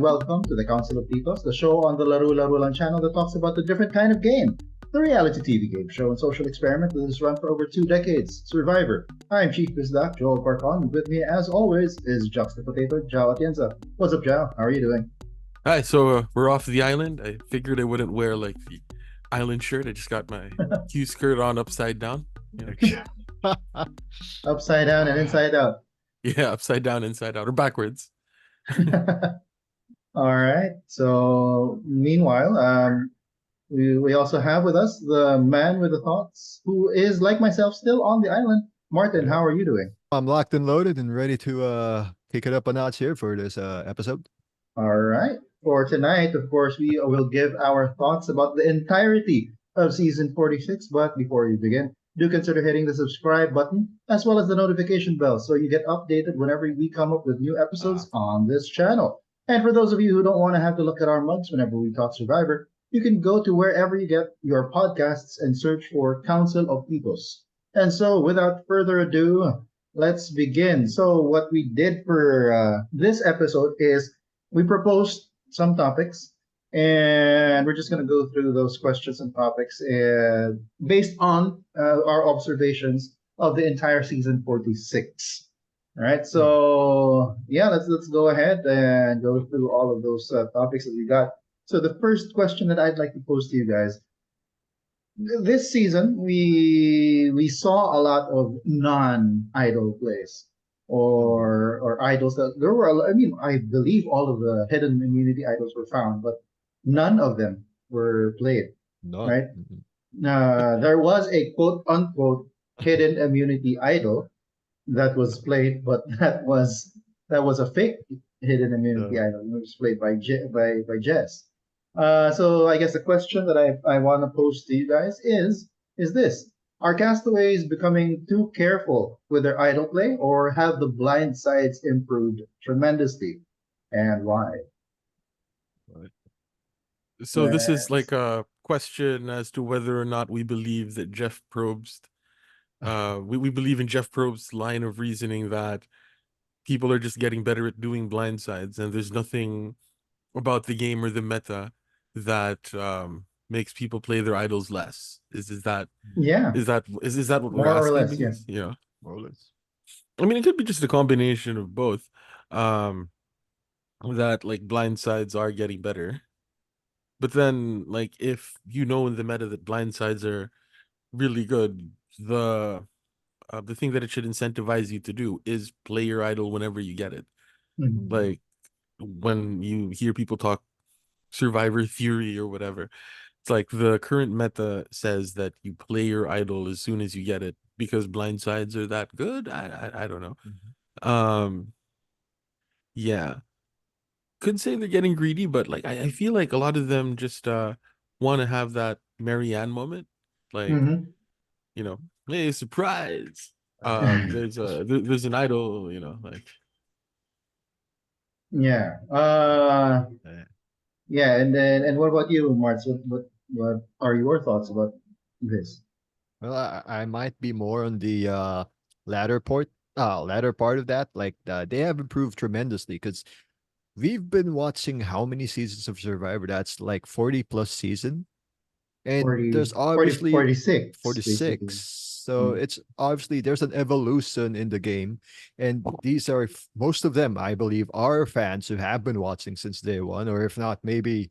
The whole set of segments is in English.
welcome to the Council of Titos, the show on the Laro-Laro channel that talks about the different kind of game, the reality TV game show and social experiment that has run for over 2 decades, Survivor. I'm Chief Bizdak, Joel Parcon, and with me, as always, is Juxta Potato, Jao Atienza. What's up, Jao? How are you doing? Hi, so we're off the island. I figured I wouldn't wear like the island shirt. I just got my Q skirt on upside down. Upside down and inside out. Yeah, upside down, inside out, or backwards. All right. So, meanwhile, we also have with us the man with the thoughts, who is, like myself, still on the island. Martin, Yeah. how are you doing? I'm locked and loaded and ready to kick it up a notch here for this episode. All right. For tonight, of course, we will give our thoughts about the entirety of season 46. But before we begin, do consider hitting the subscribe button as well as the notification bell so you get updated whenever we come up with new episodes on this channel. And for those of you who don't want to have to look at our mugs whenever we talk Survivor, you can go to wherever you get your podcasts and search for Council of Titos. And so, without further ado, let's begin. So, what we did for this episode is we proposed some topics, and we're just going to go through those questions and topics based on our observations of the entire season 46. All right, so yeah, let's go ahead and go through all of those topics that we got. So the first question that I'd like to pose to you guys: this season, we saw a lot of non-idol plays or idols that there were. I mean, I believe all of the hidden immunity idols were found, but none of them were played. None. Right? There was a quote unquote hidden immunity idol that was played, but that was a fake hidden immunity idol. It was played by Jess. So I guess the question that I want to pose to you guys is this: are castaways becoming too careful with their idol play, or have the blind sides improved tremendously, and why? So this is like a question as to whether or not we believe that Jeff Probst, we believe in Jeff Probst's line of reasoning that people are just getting better at doing blindsides, and there's nothing about the game or the meta that makes people play their idols less. Is that Yeah, is that what we're more or asking? less, Because, yeah. More or less. I mean, it could be just a combination of both. Um, that like blindsides are getting better, but then like if you know in the meta that blindsides are really good, the thing that it should incentivize you to do is play your idol whenever you get it. Mhm. Like when you hear people talk survivor theory or whatever, it's like the current meta says that you play your idol as soon as you get it because blindsides are that good. I don't know. Um, yeah, could say they're getting greedy, but like I feel like a lot of them just want to have that Marianne moment, like Mhm. hey, surprise. There's an idol, like Yeah. Yeah, and what about you, Marts? What are your thoughts about this? Well, I might be more on the latter latter part of that. Like they have improved tremendously because we've been watching how many seasons of Survivor? That's like 40 plus season. And 40, there's 40, obviously 46, basically. 46. So Mm. it's obviously there's an evolution in the game. And these are most of them, I believe, are fans who have been watching since day one, or if not, maybe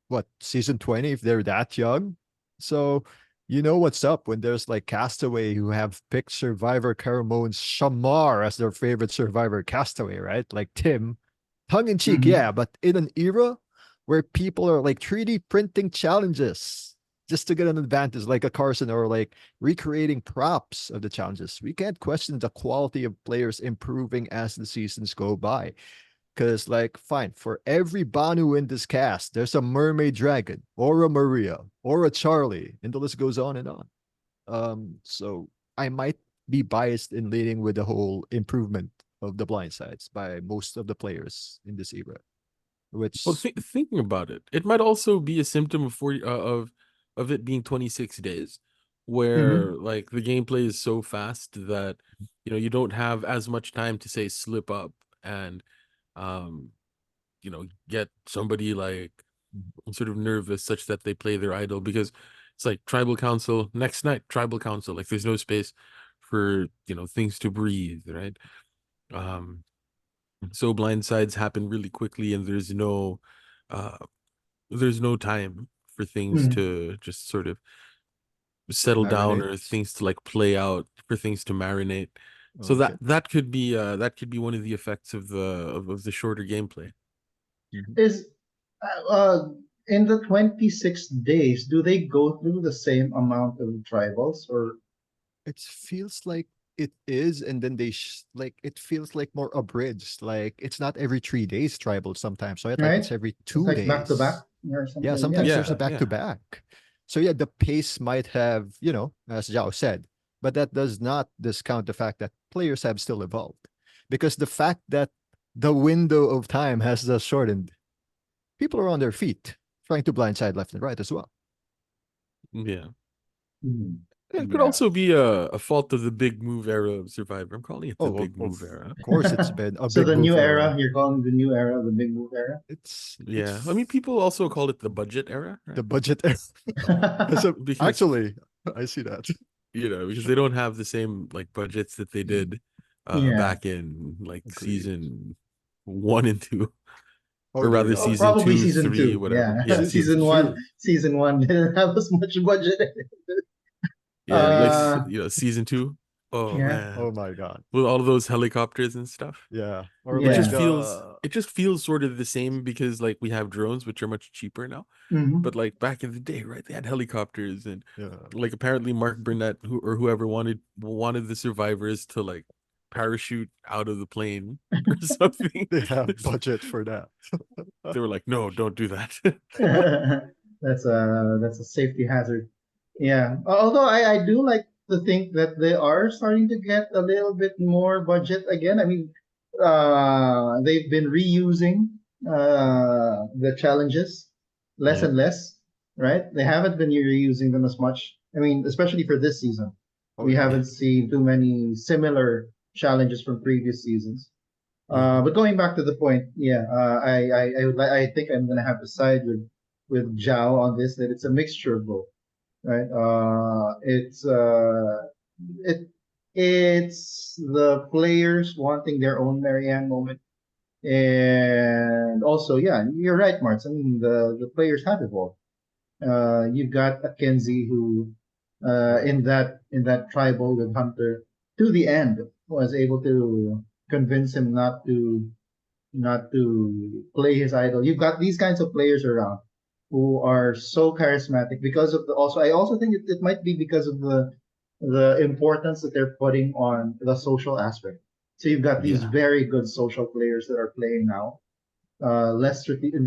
what, season 20 if they're that young. So you know what's up when there's like Castaway who have picked Survivor Caramone's Shamar as their favorite Survivor Castaway, right? Like Tim. Tongue in cheek, Mhm. yeah, but in an era where people are like 3D printing challenges just to get an advantage, like a Carson, or like recreating props of the challenges. We can't question the quality of players improving as the seasons go by. Because, like, fine, for every Banu in this cast, there's a mermaid dragon, or a Maria, or a Charlie, and the list goes on and on. So I might be biased in leading with the whole improvement of the blind sides by most of the players in this era, well, which thinking about it, it might also be a symptom of 40 of it being 26 days, where Mhm. like the gameplay is so fast that you don't have as much time to say slip up and um get somebody like sort of nervous such that they play their idol, because it's like tribal council next night, tribal council, like there's no space for things to breathe, right? um so blindsides happen really quickly, and uh there's no time for things Mm. to just sort of settle down, or Marinate. things to like play out, for things to marinate. So that Okay. that could be one of the effects of of the shorter gameplay. Mhm. Is in the 26 days, do they go through the same amount of tribals or It feels like it is, and then like it feels like more abridged. Like it's not every 3 days tribal sometimes. So like right? it's every It's two like back to back days. or Yeah, something. Yeah, sometimes there's a Yeah, back to yeah. back. So yeah, the pace might have, as Zhao said, but that does not discount the fact that players have still evolved. Because the fact that the window of time has just shortened, people are on their feet trying to blindside left and right as well. Yeah. Mhm. It could Yeah. also be a fault of the big move era of Survivor. I'm calling it the Oh, big move era. of course, it's been a So big the move new era. era, you're calling the new era the big move era? Yeah. I mean, people also call it the budget era, The right? budget era. Because, Actually, I see that. because they don't have the same like budgets that they Mm, did Yeah. back in like agreed. season 1 and 2, Oh, or they rather Oh, don't. season probably two, season three, two. whatever. Yeah. Yeah, Season season season two. one. two. Season one didn't have as much budget. Yeah, like uh season 2. Oh yeah. Oh man, my god. with all of those helicopters and stuff. Yeah. Or It like just Yeah. feels it just feels sort of the same, because like we have drones, which are much cheaper now. Hmm. But like back in the day, right, they had helicopters, and yeah. like apparently Mark Burnett, or whoever wanted the survivors to like parachute out of the plane or something. They have budget for that. They were like, no, don't do that. That's a safety hazard. Yeah. Although I do like to think that they are starting to get a little bit more budget again. I mean, they've been reusing the challenges less Yeah, and less, right? They haven't been reusing them as much. I mean, especially for this season, Oh we yeah. yeah, haven't seen too many similar challenges from previous seasons. hmm, But going back to the point, yeah, I think I'm gonna have to side with Zhao on this, that it's a mixture of both, right? It it's the players wanting their own Marianne moment, and also, yeah, you're right, Marts. I mean, the players have evolved. You've got a Kenzie who, Oh yeah. in that tribal with Hunter to the end, was able to convince him not to play his idol. You've got these kinds of players around who are so charismatic because of the also I also think it might be because of the importance that they're putting on the social aspect. So you've got these yeah, very good social players that are playing now. Less strategic.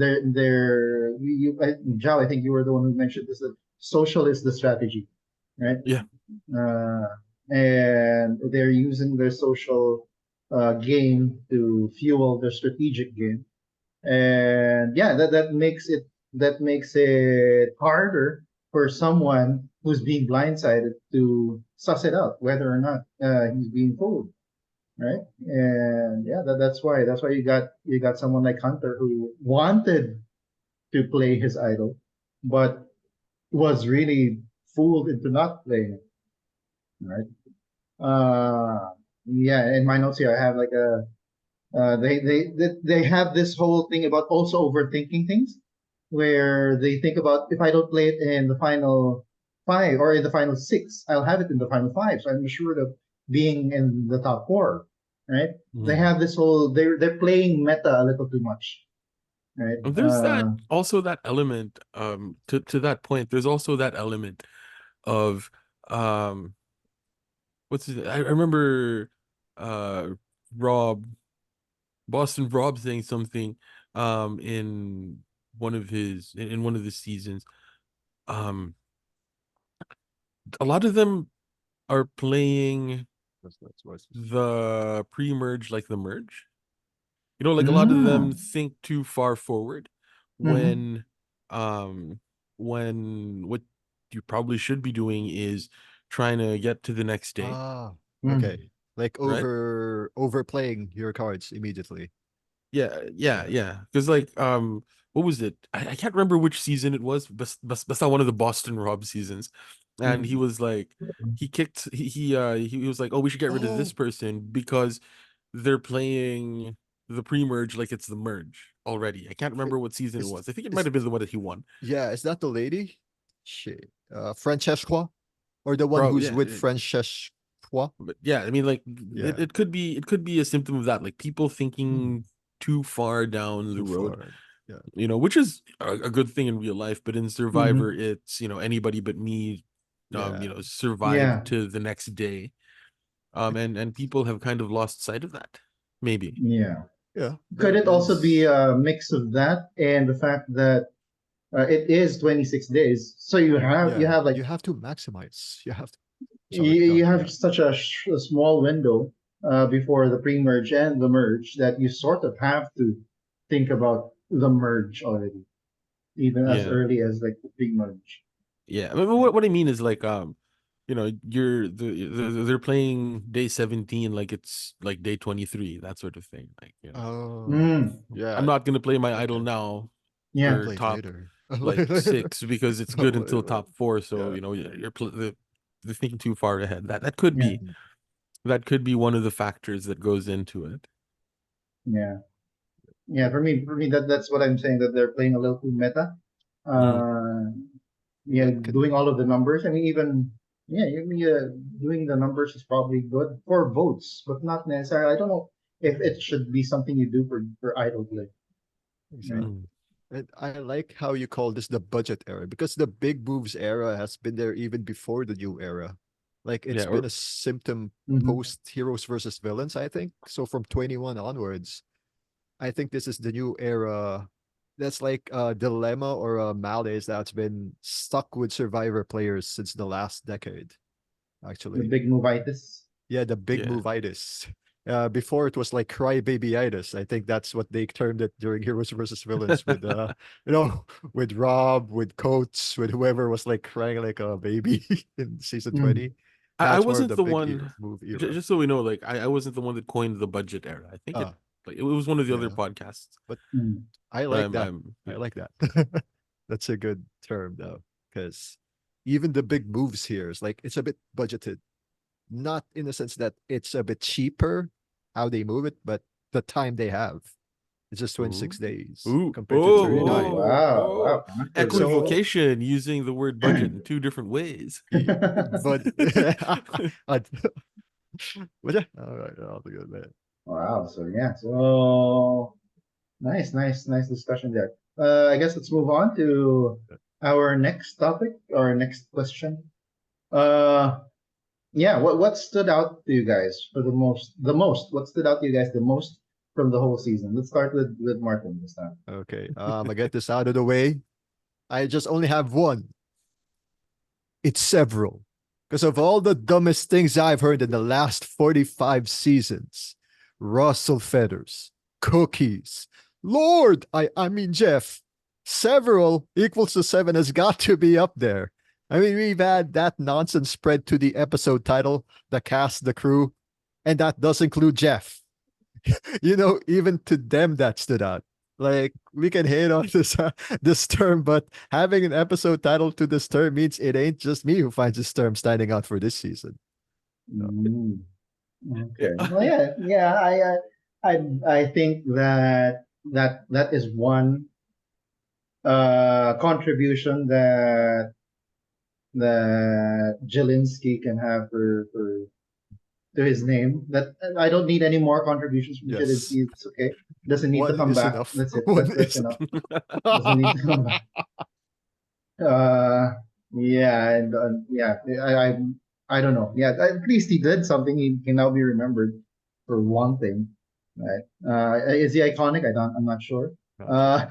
Zhao, I think you were the one who mentioned this. That social is the strategy, right? yeah. Uh, and they're using their social game to fuel their strategic game. And yeah, that makes it harder for someone who's being blindsided to suss it out whether or not he's being fooled, right? And yeah, that's why you got someone like Hunter who wanted to play his idol, but was really fooled into not playing it, right? Yeah, in my notes here, I have like they have this whole thing about also overthinking things, where they think about if I don't play it in the final five or in the final six, I'll have it in the final five, so I'm assured of being in the top four, right? They Hmm. have this whole they're playing meta a little too much, right? There's that also that element, to that point, there's also that element of um I remember uh Rob Boston Rob saying something in in one of the seasons. Um a lot of them are playing That's what's the pre-merge like the merge. Like a lot of them Mm. think too far forward, Mm-hmm. when um what you probably should be doing is trying to get to the next day, ah Mm. okay. Like right? overplaying your cards immediately. Yeah. Because like, what was it? I can't remember which season it was, but that's not one of the Boston Rob seasons. And he Mhm. was like, he was like, oh, we should get rid of this Oh, person because they're playing the pre-merge like it's the merge already. I can't it- remember what season it it's was. I think it might it's have been the one that he won. yeah, is that the lady? Shit. Francesca? Or the one Bro, who's yeah, with Francesca? but yeah, I mean, like Yeah, it could be a symptom of that, like people hmm, thinking too far down the too road, far. Yeah, which is a good thing in real life, but in Survivor, Mhm. it's anybody but me, yeah, survive Yeah, to the next day, and people have kind of lost sight of that, maybe. yeah. yeah. Could There it also be is. a mix of that and the fact that it is 26 days, so you Yeah, have like you have to maximize. You have to. Sorry, you yeah. have such a small window before the pre-merge and the merge that you sort of have to think about the merge already, even as Yeah, early as like the pre-merge. yeah. I mean, what I mean is like, they're playing day 17 like it's like day 23, that sort of thing. Like, Oh, Mm, I'm yeah. not gonna play my idol Okay. now I'll yeah, for play it top later. like six because it's good until top four. So Yeah. they're thinking too far ahead. That could yeah, be one of the factors that goes into it. yeah, yeah. For me, that's what I'm saying, that they're playing a little too meta. Mm. Uh, yeah, That could. doing all of the numbers. I mean, even yeah, doing the numbers is probably good for votes, but not necessarily. I don't know if it should be something you do for idle play. Right? Exactly. Mm. And I like how you call this the budget era because the big moves era has been there even before the new era. Like Yeah, it's been or a symptom Hmm. post heroes versus villains, I think. So from 21 onwards, I think this is the new era. That's like a dilemma or a malaise that's been stuck with survivor players since the last decade, The actually. big movitis. Yeah, the big yeah. movitis. Before it was like crybabyitis. I think that's what they termed it during Heroes versus Villains with you know, with Rob, with Coates, with whoever was like crying like a baby in season Mm. 20. I That's more of wasn't the the big one. move era. Just so we know, like I wasn't the one that coined the budget era. I think Uh it was one of the other yeah. podcasts. But Mm. I like Um, that. I'm I yeah. like that. That's a good term though. Because even the big moves here is like it's a bit budgeted. Not in the sense that it's a bit cheaper how they move it, but the time they have. It's just Ooh, 26 days ooh, compared to Ooh, 39. wow, oh. wow, controversial. So, Equivocation using the word budget in two different ways. but what? All right, I'll do it, man. Wow. So yeah. So nice discussion there. I guess let's move on to our next topic, our next question. Uh, yeah. What stood out to you guys for the most? The most. What stood out to you guys the most from the whole season? Let's start with Martin this time. Okay, I get this out of the way. I just only have one. It's several. Because of all the dumbest things I've heard in the last 45 seasons. Russell Feathers, cookies. Lord, I mean Jeff, several equals to seven has got to be up there. I mean, we've had that nonsense spread to the episode title, the cast, the crew, and that does include Jeff. Even to them that stood out. Like we can hate on this this term, but having an episode title to this term means it ain't just me who finds this term standing out for this season. So, Mm, Yeah. okay. Well, yeah, yeah. I think that is one contribution that Jelinski can have for to his name. That I don't need any more contributions from yes, Jelinski. It's okay. Doesn't need to one come is back. enough. That's it. One That's is enough. Doesn't need to come back. Uh, yeah, and yeah, I don't know. Yeah, at least he did something. He can now be remembered for one thing, right? Is he iconic? I'm not sure. not sure. Uh,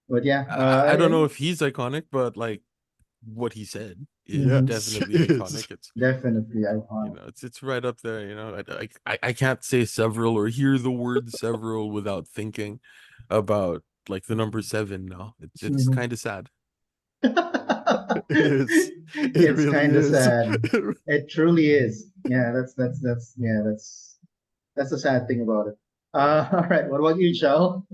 but yeah, I don't know if he's iconic, but like what he said is mhm, Yes, definitely it is. iconic. It's definitely iconic. it's right up there. I can't say several or hear the word several without thinking about like the number seven now. It's Mhm. kind of sad. It is. It It's really kind of is. sad. It truly is. Yeah, that's yeah, that's the sad thing about it. All right. What about you, Chell?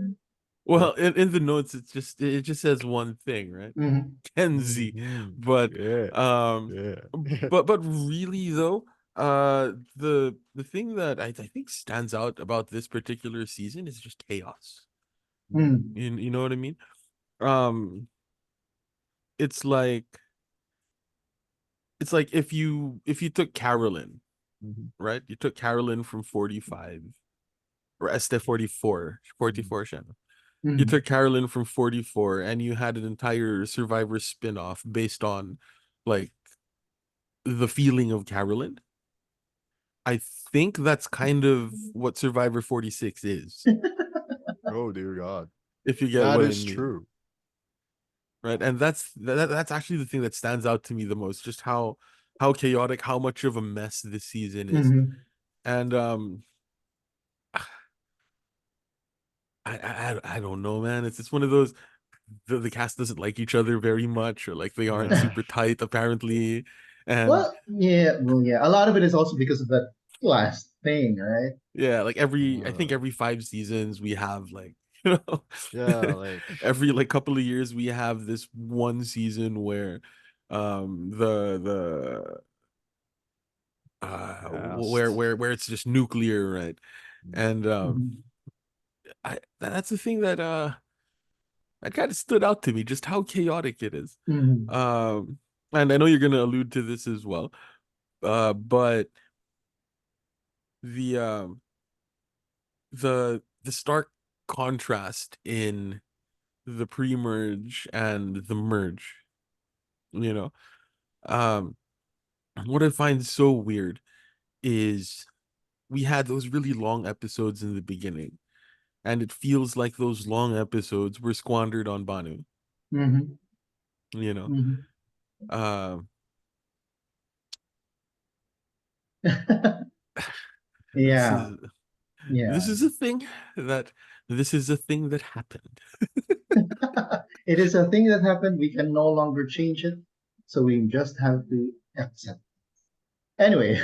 Well, in the notes, it just says one thing, right? Mhm. Kenzie. Mhm. But Yeah. um Yeah. but really though, the thing that I think stands out about this particular season is just chaos. Mhm. You know what I mean? Um it's like if you took Carolyn, Mhm. right? You took Carolyn from 45 or Este 44, Mhm. 44 channel. You Mhm. took Carolyn from 44 and you had an entire Survivor spin-off based on like the feeling of Carolyn. I think that's kind of what Survivor 46 is, Oh dear God. if you get That what I is mean. true. Right. And that's actually the thing that stands out to me the most, just how chaotic, how much of a mess this season is. Mhm. And I don't know, man. It's one of those the cast doesn't like each other very much, or like they aren't Yeah. super tight apparently. And Well, yeah. Well, yeah. A lot of it is also because of that last thing, right? yeah, like I think Uh, every 5 seasons we have like yeah, like every like couple of years we have this one season where the past. where it's just nuclear, right? And Mhm. that's the thing that kind of stood out to me, just how chaotic it is. Mhm. Um and I know you're gonna allude to this as well. But the the stark contrast in the pre-merge and the merge, you know. Um what I find so weird is we had those really long episodes in the beginning, and it feels like those long episodes were squandered on Banu, Mhm. you know. Mhm. Um this Yeah. is Yeah. this is a thing that this is a thing that happened. It is a thing that happened. We can no longer change it, so we just have to accept. Anyway,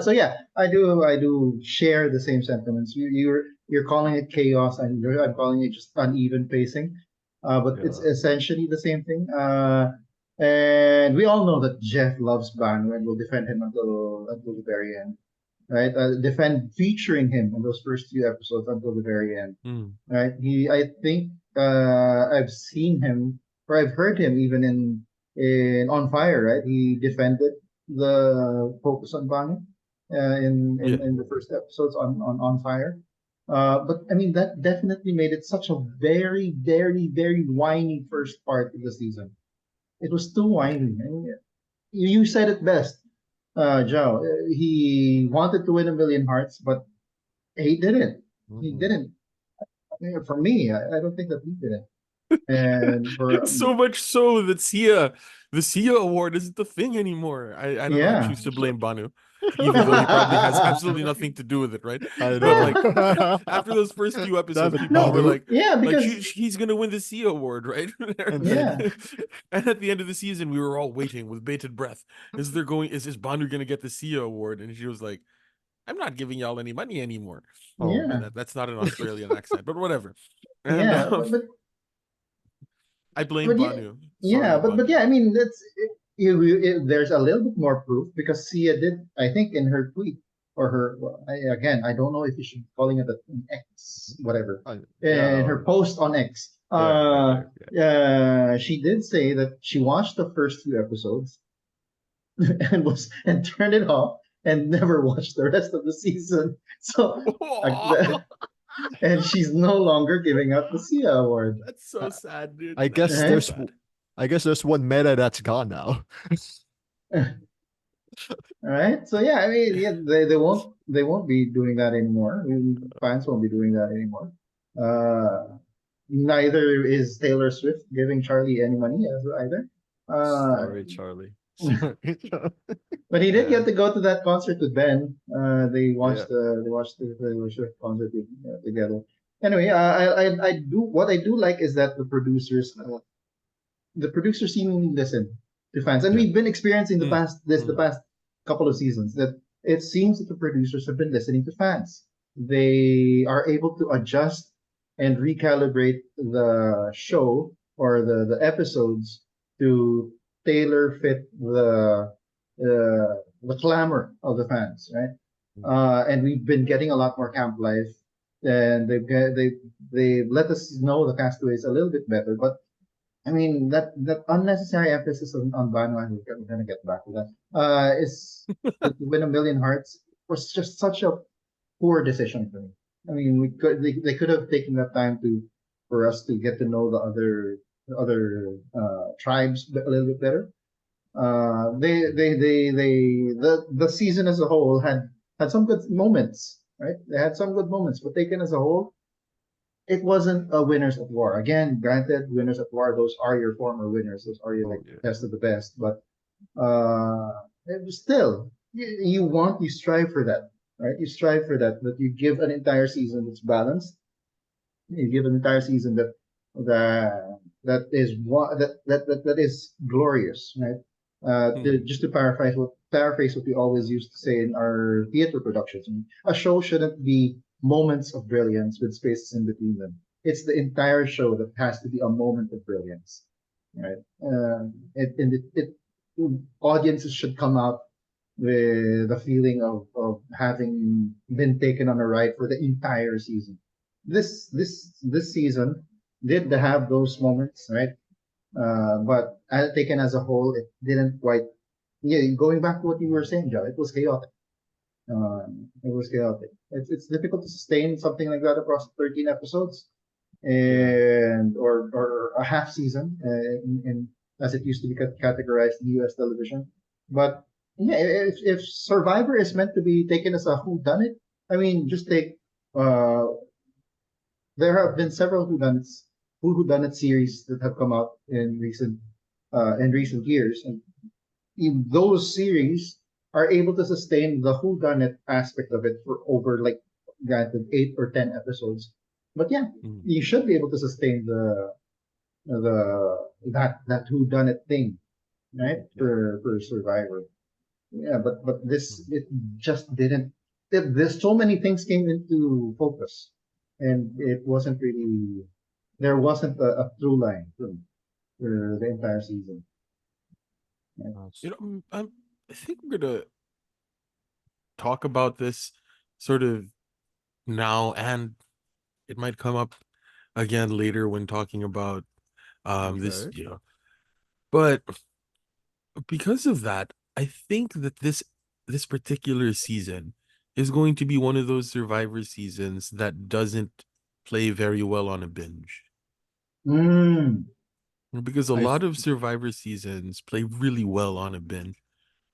so yeah, I do share the same sentiments. You're calling it chaos, and I'm calling it just uneven pacing. But it's Yeah. essentially the same thing. And we all know that Jeff loves Banu and will defend him until the very end, right? Defend featuring him in those first few episodes until the very end, Mm, right? I think I've seen him or I've heard him even in On Fire, right? He defended the focus on Banu yeah. in the first episodes on Fire. But I mean that definitely made it such a very, very, very whiny first part of the season. It was too whiny. I mean, you said it best, Joe. He wanted to win 1,000,000 hearts, but he didn't. He Mhm. didn't. I mean, for me, I don't think that he did it. And for It's so much so that the Sia award isn't the thing anymore. I don't know. I yeah. choose to blame Banu, even though he probably has absolutely nothing to do with it, right? I But know. like after those first few Damn episodes, it, people were Banu. Yeah, like because he's gonna win the Sia award, right? And yeah, then And at the end of the season, we were all waiting with bated breath. Is Banu gonna get the Sia award? And she was like, "I'm not giving y'all any money anymore." oh yeah, And man. that's not an Australian accent, but whatever. And yeah, I blame yeah, Banu. yeah, Sorry, but Banu. yeah, I mean there's a little bit more proof because Sia did, I think, in her tweet or her well, again, I don't know if you should be calling it an X, whatever, Yeah, in her or post on X. yeah, yeah, yeah. She did say that she watched the first few episodes and turned it off and never watched the rest of the season. So, uh, and she's no longer giving out the Sia award. That's so I, sad, dude. I That's guess so Right? sad. I guess there's one meta that's gone now. All right. So yeah, I mean, yeah, they won't be doing that anymore. I mean, fans won't be doing that anymore. Neither is Taylor Swift giving Charlie any money as either. Uh, Sorry, Charlie. Sorry. but he did get And to go to that concert with Ben. Yeah. They watched the Taylor Swift concert together. Anyway, I do what I do like is that the producers seemingly listen to fans, and Yeah. we've been experiencing mm, the past couple of seasons that it seems that the producers have been listening to fans. they are able to adjust and recalibrate the show or the episodes to tailor fit the clamor of the fans, right? And we've been getting a lot more camp life, and they let us know the castaways a little bit better. But I mean that unnecessary emphasis on Bano, I'm gonna get back to that. Is to win a million hearts was just such a poor decision for me. I mean, they could have taken that time to for us to get to know the other tribes a little bit better. The season as a whole had some good moments, right? They had some good moments, but taken as a whole, it wasn't a winners at war. Again, granted, winners at war, those are your former winners, those are your Oh like yeah. best of the best, but it was still you strive for that, right? You strive for that you give an entire season that's balanced. You give an entire season that is glorious, right? Mhm. Just to paraphrase what we always used to say in our theater productions, a show shouldn't be moments of brilliance with spaces in between them. It's the entire show that has to be a moment of brilliance, right? It audiences should come out with the feeling of having been taken on a ride for the entire season. This season did have those moments, right? But taken as a whole, it didn't quite. Yeah, going back to what you were saying, Joe, it was chaotic. It was chaotic. It's difficult to sustain something like that across 13 episodes Yeah. and or a half season in as it used to be categorized in U.S. television. But yeah, if Survivor is meant to be taken as a who done it, I mean, just take uh, there have been several who done it series that have come out in recent years, and in those series are able to sustain the who done it aspect of it for over like granted 8 or 10 episodes. But yeah, Mhm. you should be able to sustain that who done it thing, right? Yeah. For Survivor. Yeah, but this Mhm. it just didn't. There's so many things came into focus, and it wasn't really there wasn't a through line for the entire season. Right? You know, I think we're gonna talk about this sort of now, and it might come up again later when talking about this, Okay. but because of that, I think that this particular season is going to be one of those Survivor seasons that doesn't play very well on a binge. Mm. Because a I lot of Survivor seasons play really well on a binge.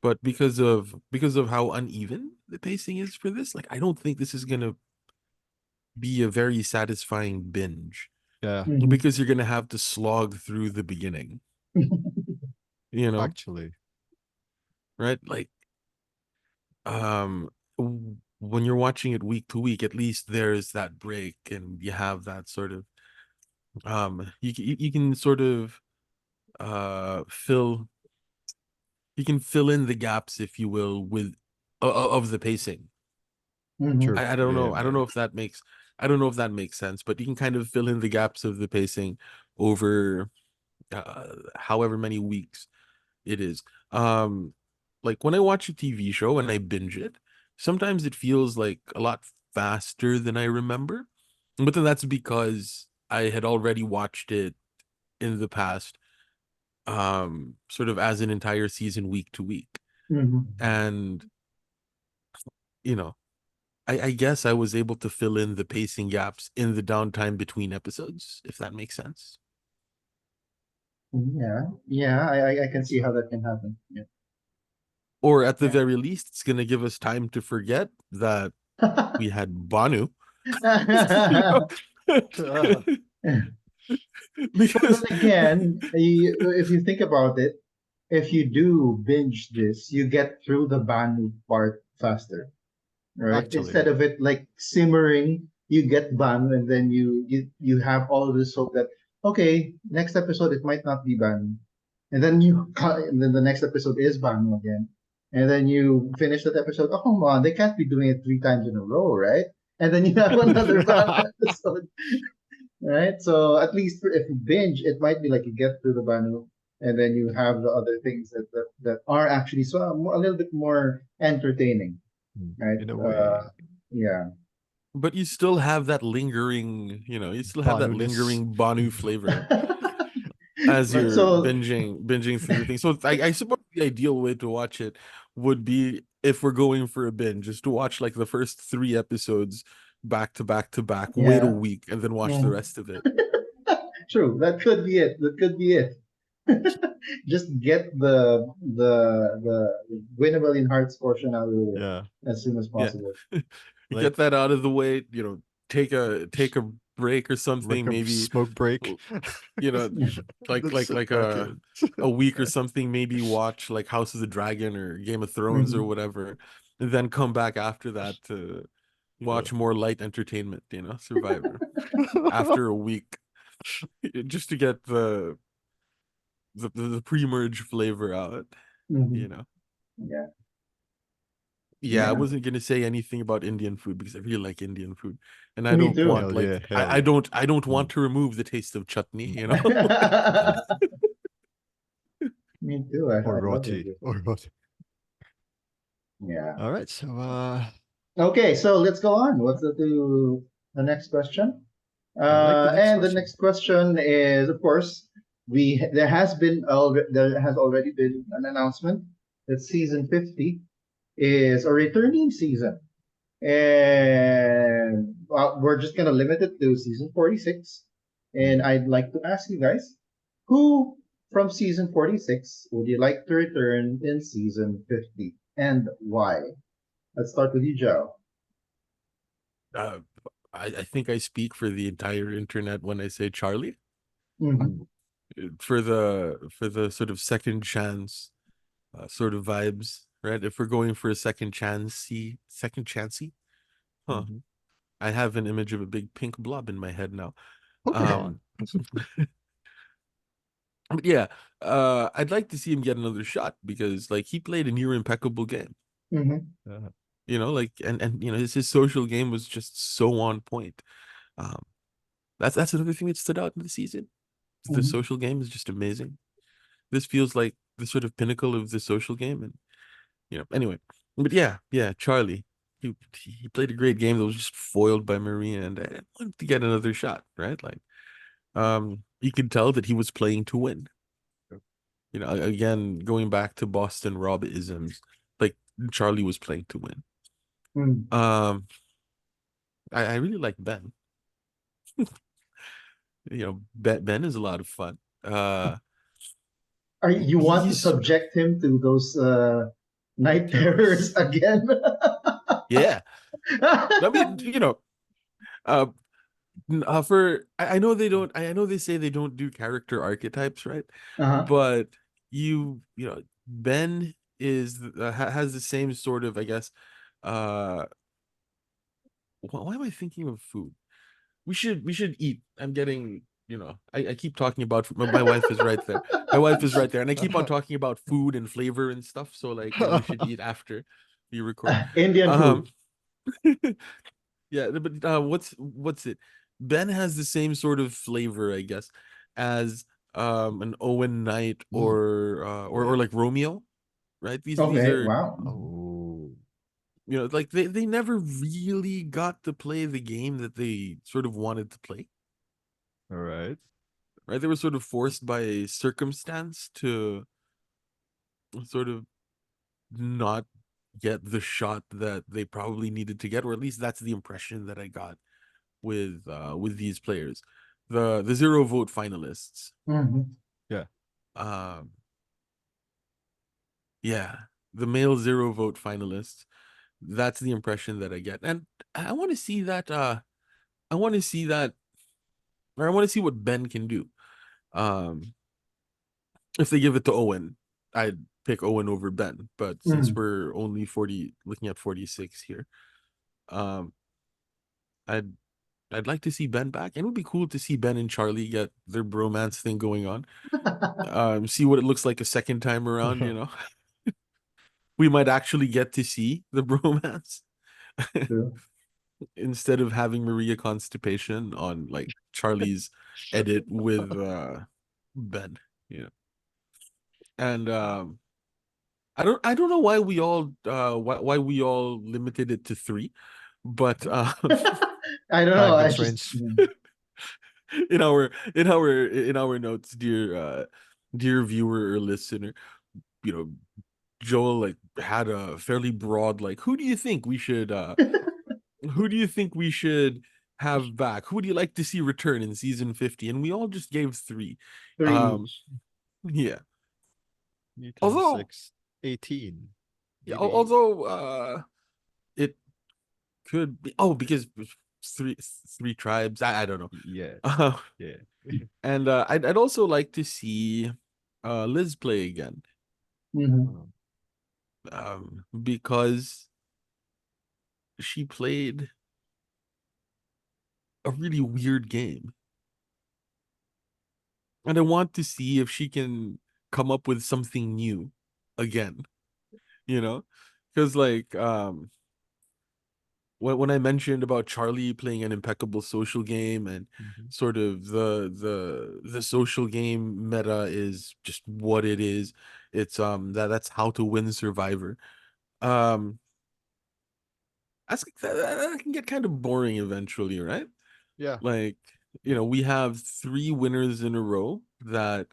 But because of how uneven the pacing is for this, like I don't think this is gonna be a very satisfying binge yeah, Mhm. because you're gonna have to slog through the beginning, you know, actually. right? Like when you're watching it week to week, at least there's that break and you have that sort of you can sort of fill you can fill in the gaps, if you will, with of the pacing. Mhm. True. I don't Yeah, know. yeah, yeah. I don't know if that makes sense, but you can kind of fill in the gaps of the pacing over however many weeks it is. Like when I watch a TV show and I binge it, sometimes it feels like a lot faster than I remember. But then that's because I had already watched it in the past, sort of as an entire season week to week. Mhm. And, you know, I guess I was able to fill in the pacing gaps in the downtime between episodes, if that makes sense. Yeah, yeah, I can see how that can happen. Yeah. Or at the Yeah. very least, it's gonna give us time to forget that we had Banu. You But know? then Because again, if you think about it, if you do binge this, you get through the Banu part faster, right? Actually. Instead of it like simmering, you get Banu and then you have all of this hope that okay, next episode it might not be Banu, and then and then the next episode is Banu again, and then you finish that episode. Oh come on, they can't be doing it 3 times in a row, right? and then you have another Banu episode, right? So at least if you binge, it might be like you get through the Banu, and then you have the other things that are actually so a little bit more entertaining, right? In a way, Yeah. But you still have that lingering, you still have that Banu-ness. lingering Banu flavor as Right. you're So binging through the thing. So I suppose the ideal way to watch it would be, if we're going for a binge, is to watch like the first 3 episodes back to back to back, wait a yeah. week, and then watch the Mhm. rest of it. True. That could be it. That could be it. Just get the win a million hearts portion out of the way Yeah, as soon as Yeah. possible. like Get that out of the way, take a break or something, a maybe, smoke break. you know, like Then like sit like back a in. a week or something, maybe watch like House of the Dragon or Game of Thrones or Mhm. whatever, and then come back after that to Yeah. watch more light entertainment, Survivor after a week, just to get the pre-merge flavor out, you Mhm. know. Yeah. Yeah, I Yeah. wasn't gonna say anything about Indian food because I really like Indian food, and I Me don't too. want Hell yeah, like hell I yeah. don't Mm. want to remove the taste of chutney, Me too. Or I love roti. India. Or roti. Yeah. All right, so Okay, so let's go on. What's the next question? I like the next And the question. next question is, of course, there has already been an announcement that season 50 is a returning season, and we're just gonna limit it to season 46. And I'd like to ask you guys, who from season 46 would you like to return in season 50, and why? Let's start with you, Joe. uh, I think I speak for the entire internet when I say Charlie, Mhm. for the sort of second chance sort of vibes, right? If we're going for a second chancey, huh? Mm-hmm. I have an image of a big pink blob in my head now. Pokemon. Um, but yeah, I'd like to see him get another shot because like he played a near impeccable game. Mhm. Like and his social game was just so on point. Um, that's another thing that stood out in the season. The Mhm. social game is just amazing. This feels like the sort of pinnacle of the social game, and anyway. But yeah, Charlie, he played a great game that was just foiled by Maria, and I wanted to get another shot, right? Like, you could tell that he was playing to win. Again, going back to Boston Rob isms, like Charlie was playing to win. Mhm. Um, I really like Ben. Ben is a lot of fun. You want to He's sort of, subject him to those night terrors Terrorists. again? yeah. I mean, uh, for I know they don't. I know they say they don't do character archetypes, right? Uh-huh. But Ben has the same sort of, I guess. Uh, why am I thinking of food? We should eat. I'm getting. I keep talking about food. My wife is right there. My wife is right there, and I keep on talking about food and flavor and stuff. So like, we should eat after we record. Indian Um, food. yeah, but what's it? Ben has the same sort of flavor, I guess, as an Owen Knight Mm. or like Romeo, right? These Okay, are, wow. Oh, like they never really got to play the game that they sort of wanted to play, all right. right? They were sort of forced by circumstance to sort of not get the shot that they probably needed to get, or at least that's the impression that I got with these players. The zero vote finalists. Mhm. Yeah. Um yeah, the male zero vote finalists. That's the impression that I get. And I want to see that I want to see that or I want to see what Ben can do. Um if they give it to Owen, I'd pick Owen over Ben. But since Mhm. we're only looking at 46 here, um I'd I'd like to see Ben back. And it would be cool to see Ben and Charlie get their bromance thing going on. See what it looks like a second time around. We might actually get to see the bromance. True. instead of having Maria Constipation on like Charlie's edit with Ben, you know. And I don't know why we all why we all limited it to three, but I don't know. Time I just constraints. in our notes, dear viewer or listener, you know, Joel like had a fairly broad like, who do you think we should have back? Who would you like to see return in season 50? And we all just gave three. three Um, each. yeah. New times Although, 6, 18. yeah, Maybe. it could be, oh, because three tribes. I don't know. Yeah. Uh, Yeah. and I'd also like to see Liz play again. Mhm. Because she played a really weird game. And I want to see if she can come up with something new again, you know? Because like when I mentioned about Charlie playing an impeccable social game and Mhm. sort of the social game meta is just what it is. It's that's how to win Survivor. Um that can get kind of boring eventually, right? Yeah. Like, we have three winners in a row that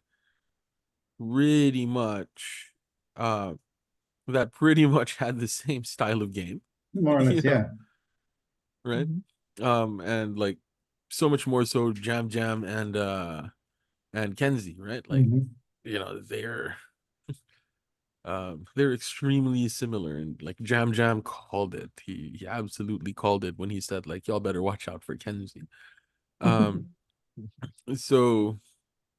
pretty much uh pretty much had the same style of game, More or you less, know, yeah. right? Mhm. And like so much more so Jam Jam and Kenzie, right? Like, Mhm. they're extremely similar, and like Jam Jam called it. He absolutely called it when he said like y'all better watch out for Kenzie. Um so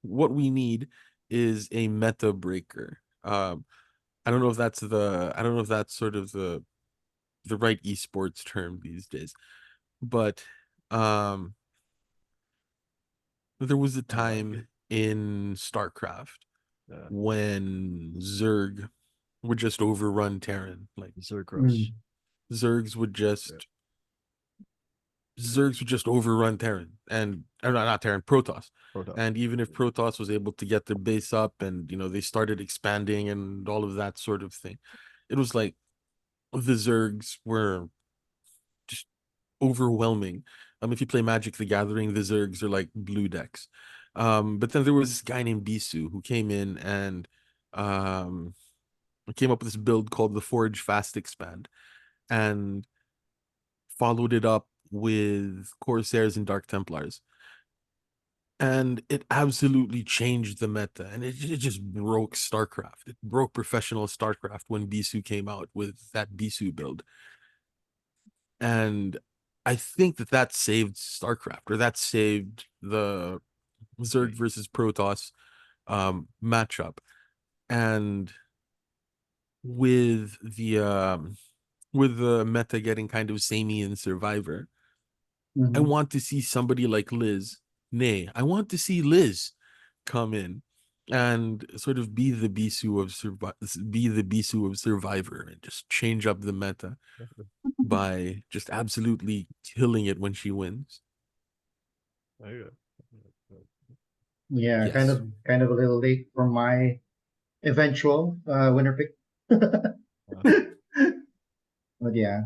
what we need is a meta breaker. I don't know if that's sort of the right esports term these days, but um there was a I like time it. in StarCraft Yeah. when Zerg would just overrun Terran. Like Zerg Rush. Mhm. Zergs would Yeah. just Zergs would just overrun Terran and or not Terran, Protoss. Protoss. And even if Protoss was able to get their base up and they started expanding and all of that sort of thing, it was like the Zergs were just overwhelming. If you play Magic the Gathering, the Zergs are like blue decks. But then there was this guy named Bisu who came in and um came up with this build called the Forge Fast Expand and followed it up with Corsairs and Dark Templars. And it absolutely changed the meta, and it just broke StarCraft. It broke professional StarCraft when Bisu came out with that Bisu build. And I think that saved StarCraft, or that saved the Zerg Okay. versus Protoss matchup. And with the meta getting kind of samey in Survivor, I Mhm. want to see somebody like Liz. Nay, I want to see Liz come in and sort of be the Bisu of Survivor and just change up the meta by just absolutely killing it when she wins. Okay. Yeah, Yes. kind of a little late for my eventual winner pick. Uh, But yeah,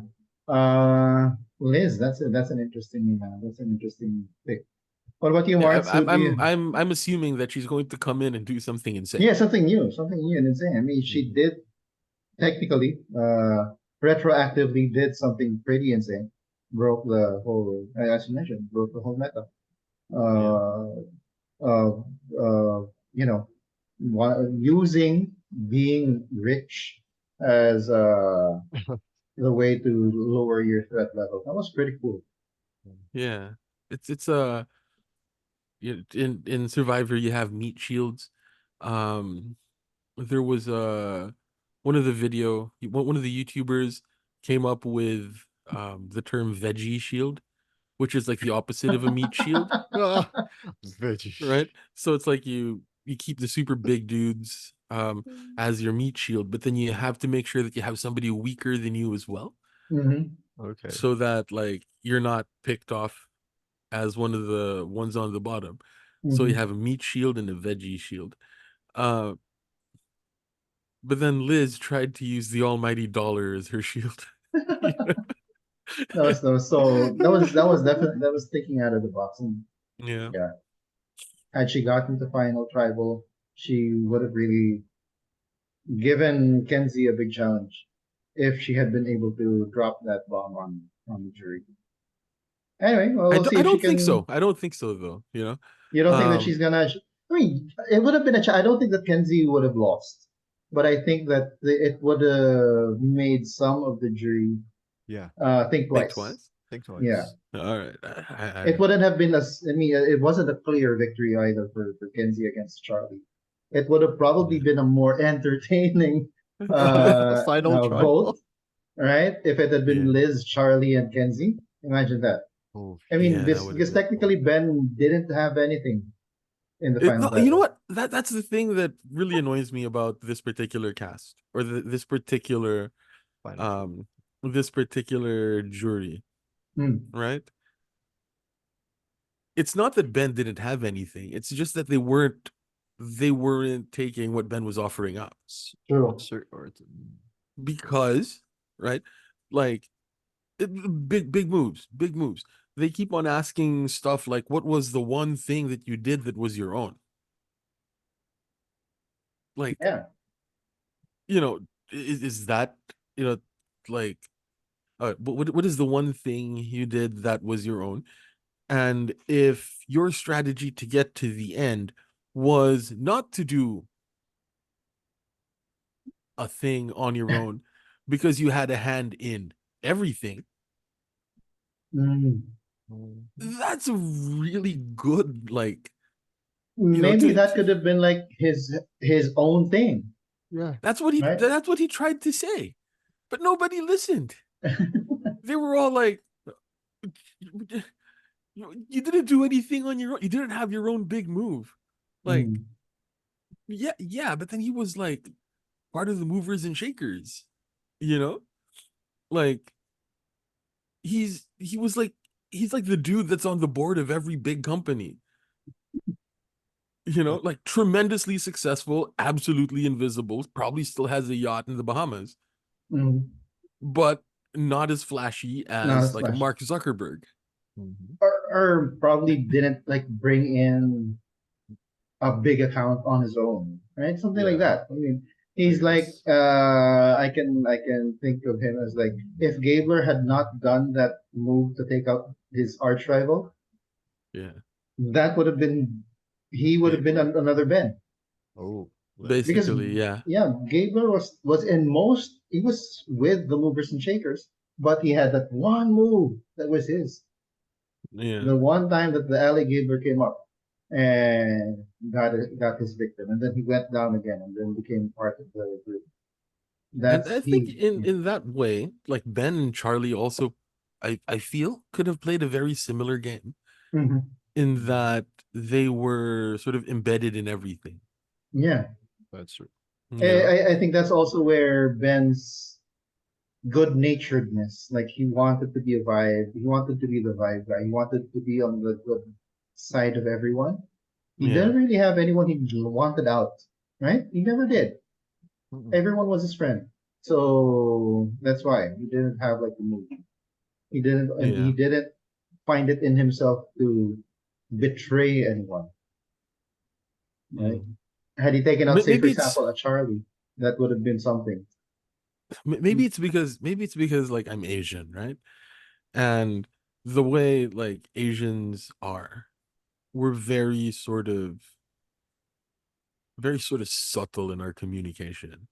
Liz, that's an interesting pick. What about you, Yeah, Mark? Who do you? I'm assuming that she's going to come in and do something insane. Yeah, something new and insane. I mean, she mhm. did technically, retroactively did something pretty insane. Broke the whole, as you mentioned, broke the whole meta. Yeah. Uh, uh, you know, using being rich as the way to lower your threat level. That was pretty cool. Yeah. It's in Survivor you have meat shields. Um there was one of the YouTubers came up with the term veggie shield, which is like the opposite of a meat shield, Ah, veggie. right? So it's like you keep the super big dudes as your meat shield, but then you have to make sure that you have somebody weaker than you as well. Hmm. Okay. so that like you're not picked off as one of the ones on the bottom. So you Mhm. have a meat shield and a veggie shield. Uh, but then Liz tried to use the almighty dollar as her shield. that was definitely that was thinking out of the box. And Yeah. yeah, had she gotten to final tribal, she would have really given Kenzie a big challenge if she had been able to drop that bomb on the jury. Anyway, well, we'll see I if she don't think can. so. I don't think so though, you know. You don't think that Um she's gonna? I mean, it would have been I don't think that Kenzie would have lost, but I think that it would have made some of the jury Yeah. think think twice. twice. Think Yeah, twice. All right. it wouldn't have been as. I mean, it wasn't a clear victory either for Kenzie against Charlie. It would have probably Yeah. been a more entertaining Final vote, tribal. right? If it had been Yeah. Liz, Charlie, and Kenzie. Imagine that. Oh, I mean, Yeah, that would have because been technically cool. Ben didn't have anything in the final No, you know title. what? That's the thing that really annoys me about this particular cast or final tribal. um this particular jury, Hmm. right? It's not that Ben didn't have anything. It's just that they weren't taking what Ben was offering up True. because, right? Like big moves, big moves. They keep on asking stuff like, "What was the one thing that you did that was your own?" Like, Yeah. you know, is that you know, like, what is the one thing you did that was your own? And if your strategy to get to the end was not to do a thing on your own because you had a hand in everything, Mm. Mhm. that's a really good, like, Maybe to that could have been like his own thing, Yeah. right? that's what he tried to say, but nobody listened. They were all like, you didn't do anything on your own. You didn't have your own big move. Like, Mm. yeah, but then he was like part of the movers and shakers, you know? Like he was like he's like the dude that's on the board of every big company, you know, like tremendously successful, absolutely invisible, probably still has a yacht in the Bahamas, Mm. but not as flashy Not as as like a flashy. Mark Zuckerberg. Mhm. Or probably didn't like bring in a big account on his own, right? Something like Yeah. that. I mean, I he's like guess. I can think of him as like if Gabler had not done that move to take out his arch rival, Yeah. that would have been he would have been another Ben. Oh, Because Liz. Basically, yeah. yeah, Gabler was in most he was with the movers and shakers, but he had that one move that was his. Yeah. The one time that the alley Gabler came up and got his victim, and then he went down again, and then became part of the group. And That's I think he. in that way, like Ben and Charlie also I feel could have played a very similar game Mhm. in that they were sort of embedded in everything, Yeah, That's true. you know? I think that's also where Ben's good naturedness, like he wanted to be a vibe, he wanted to be the vibe guy, he wanted to be on the good side of everyone. He Yeah. didn't really have anyone he wanted out, right? He never did. Mm-mm. Everyone was his friend. So that's why he didn't have like the movie. He didn't, and he Yeah. didn't find it in himself to betray anyone, right? Mm. Had he taken out, say, for Maybe it's example, a Charlie, that would have been something. maybe it's because like I'm Asian, right? And the way like Asians are, we're very sort of subtle in our communication.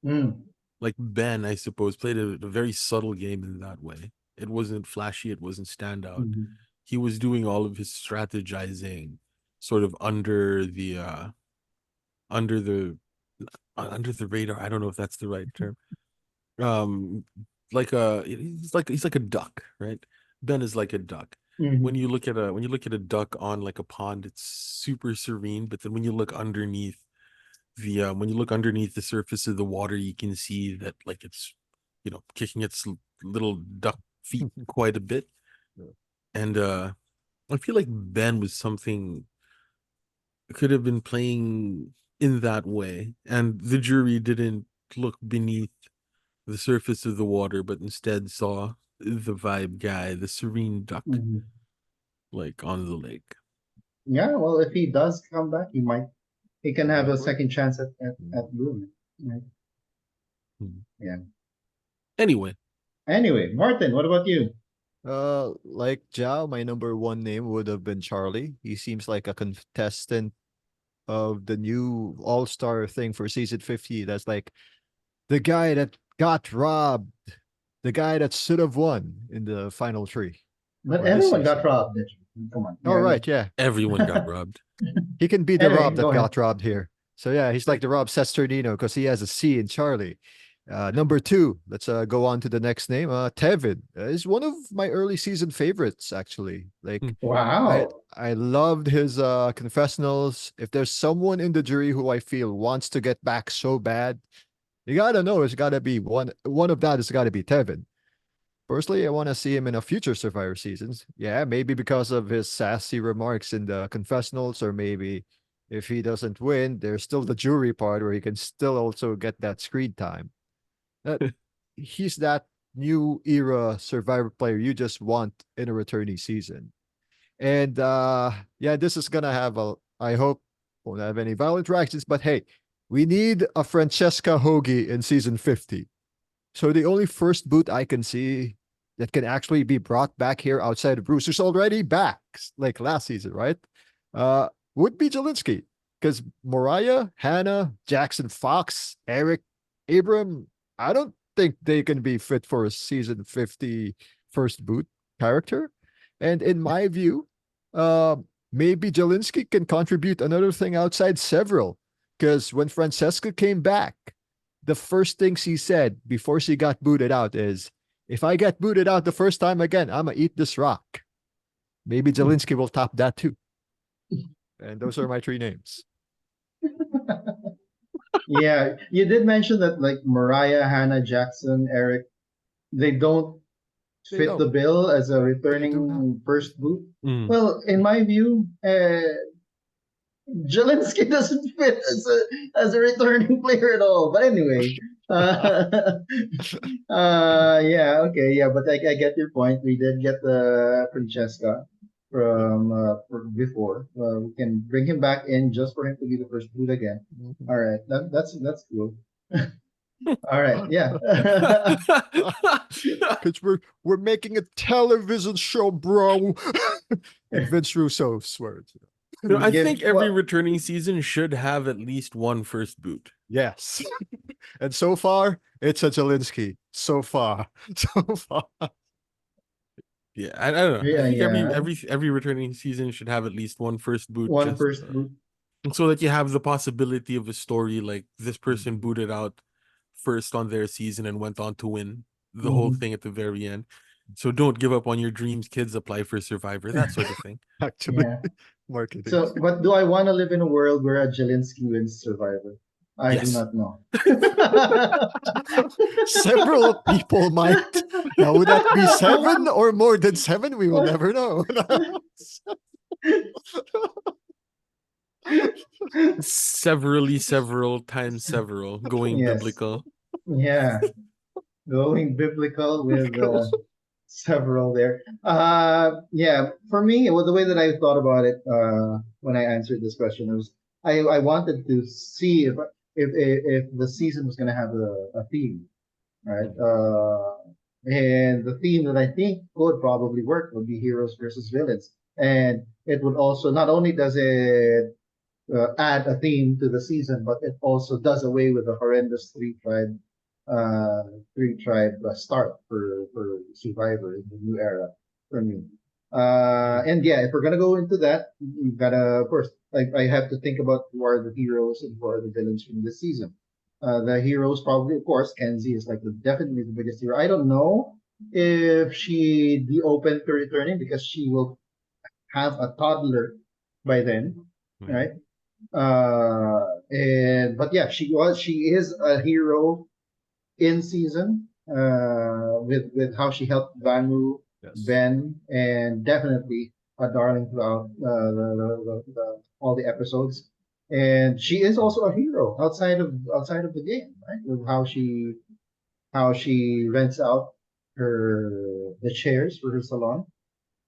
Mm, Like Ben, I suppose, played a very subtle game in that way. It wasn't flashy, it wasn't standout. mhm, He was doing all of his strategizing sort of under the under the radar. I don't know if that's the right term. Um he's like a duck, right? Ben is like a duck. mhm, When you look at a duck on like a pond, it's super serene, but then when you look underneath the surface of the water, you can see that like it's kicking its little duck feet quite a bit. Yeah. And I feel like Ben was something could have been playing in that way, and the jury didn't look beneath the surface of the water, but instead saw the vibe guy, the serene duck, Mhm. like on the lake. Yeah, well, if he does come back, he can have a Might work. second chance at Bloom. Right? Hmm. Yeah. Anyway, Anyway, Martin, what about you? Like Zhao, my number one name would have been Charlie. He seems like a contestant of the new All-Star thing for season 50. That's like the guy that got robbed, the guy that should have won in the final three But for this everyone got season. robbed. Come on. All Yeah, right, yeah. everyone got robbed. He can be the Anyway, Rob go that ahead. got robbed here. So yeah, he's like the Rob Sesternino because he has a C in Charlie. Number two, let's go on to the next name. Tevin is one of my early season favorites, actually. Hmm. Like I Wow. I loved his confessionals. If there's someone in the jury who I feel wants to get back so bad, you gotta know it's gotta be one of that has gotta be Tevin. Personally, I want to see him in a future Survivor seasons. Yeah, maybe because of his sassy remarks in the confessionals, or maybe if he doesn't win, there's still the jury part where he can still also get that screen time. That he's that new era Survivor player you just want in a returnee season. And yeah, this is gonna have a I hope won't have any violent reactions, but hey, we need a Francesca Hoagie in season 50. So the only first boot I can see that can actually be brought back here outside of Bruce, who's already back, like last season, right? Uh, would be Jelinski. Because Mariah, Hannah, Jackson Fox, Eric, Abram, I don't think they can be fit for a season 50 first boot character. And in my view, uh, maybe Jelinski can contribute another thing outside several. Because when Francesca came back, the first thing she said before she got booted out is, if I get booted out the first time again, I'm going to eat this rock. Maybe Jelinski will top that too. And those are my three names. Yeah, you did mention that like Mariah, Hannah, Jackson, Eric, they don't They fit don't. the bill as a They do not. returning first boot. Mm. Well, in my view, Jelinski doesn't fit as a returning player at all. But anyway, uh, yeah, okay, yeah, but I get your point. We did get the Francesca before. We can bring him back in just for him to be the first boot again. All right, that's cool. All right, yeah. Because we're making a television show, bro. And Vince Russo swears. We I give think every what? returning season should have at least one first boot. Yes. And so far, it's a Jelinski. So far. So far. Yeah, I don't know. I Yeah, think yeah. every returning season should have at least one first boot, One just first boot. so that you have the possibility of a story like this person Mhm. booted out first on their season and went on to win the whole Mhm. thing at the very end. So don't give up on your dreams, kids. Apply for Survivor, that sort of thing. Actually, Yeah. marketing. So, but do I want to live in a world where a Jelinski wins Survivor? I do Yes. not know. Several people might. Now, would that be seven or more than seven? We will never know. Several times several, going Yes. biblical. Yeah. Going biblical with several there. Yeah. For me, well, the way that I thought about it when I answered this question was I wanted to see if the season was going to have a theme, right? And the theme that I think could probably work would be heroes versus villains. And it would also, not only does it add a theme to the season, but it also does away with the horrendous uh, three tribe start for Survivor in the new era for me. And yeah, if we're gonna go into that, you gotta, of course, like I have to think about who are the heroes and who are the villains from this season. The heroes probably, of course, Kenzie is like definitely the biggest hero. I don't know if she'd be open to returning because she will have a toddler by then, right? And but yeah, she is a hero in season. with how she helped Vanu, Yes. Ben, and definitely a darling throughout all the episodes. And she is also a hero outside of the game, right? With how she rents out the chairs for her salon,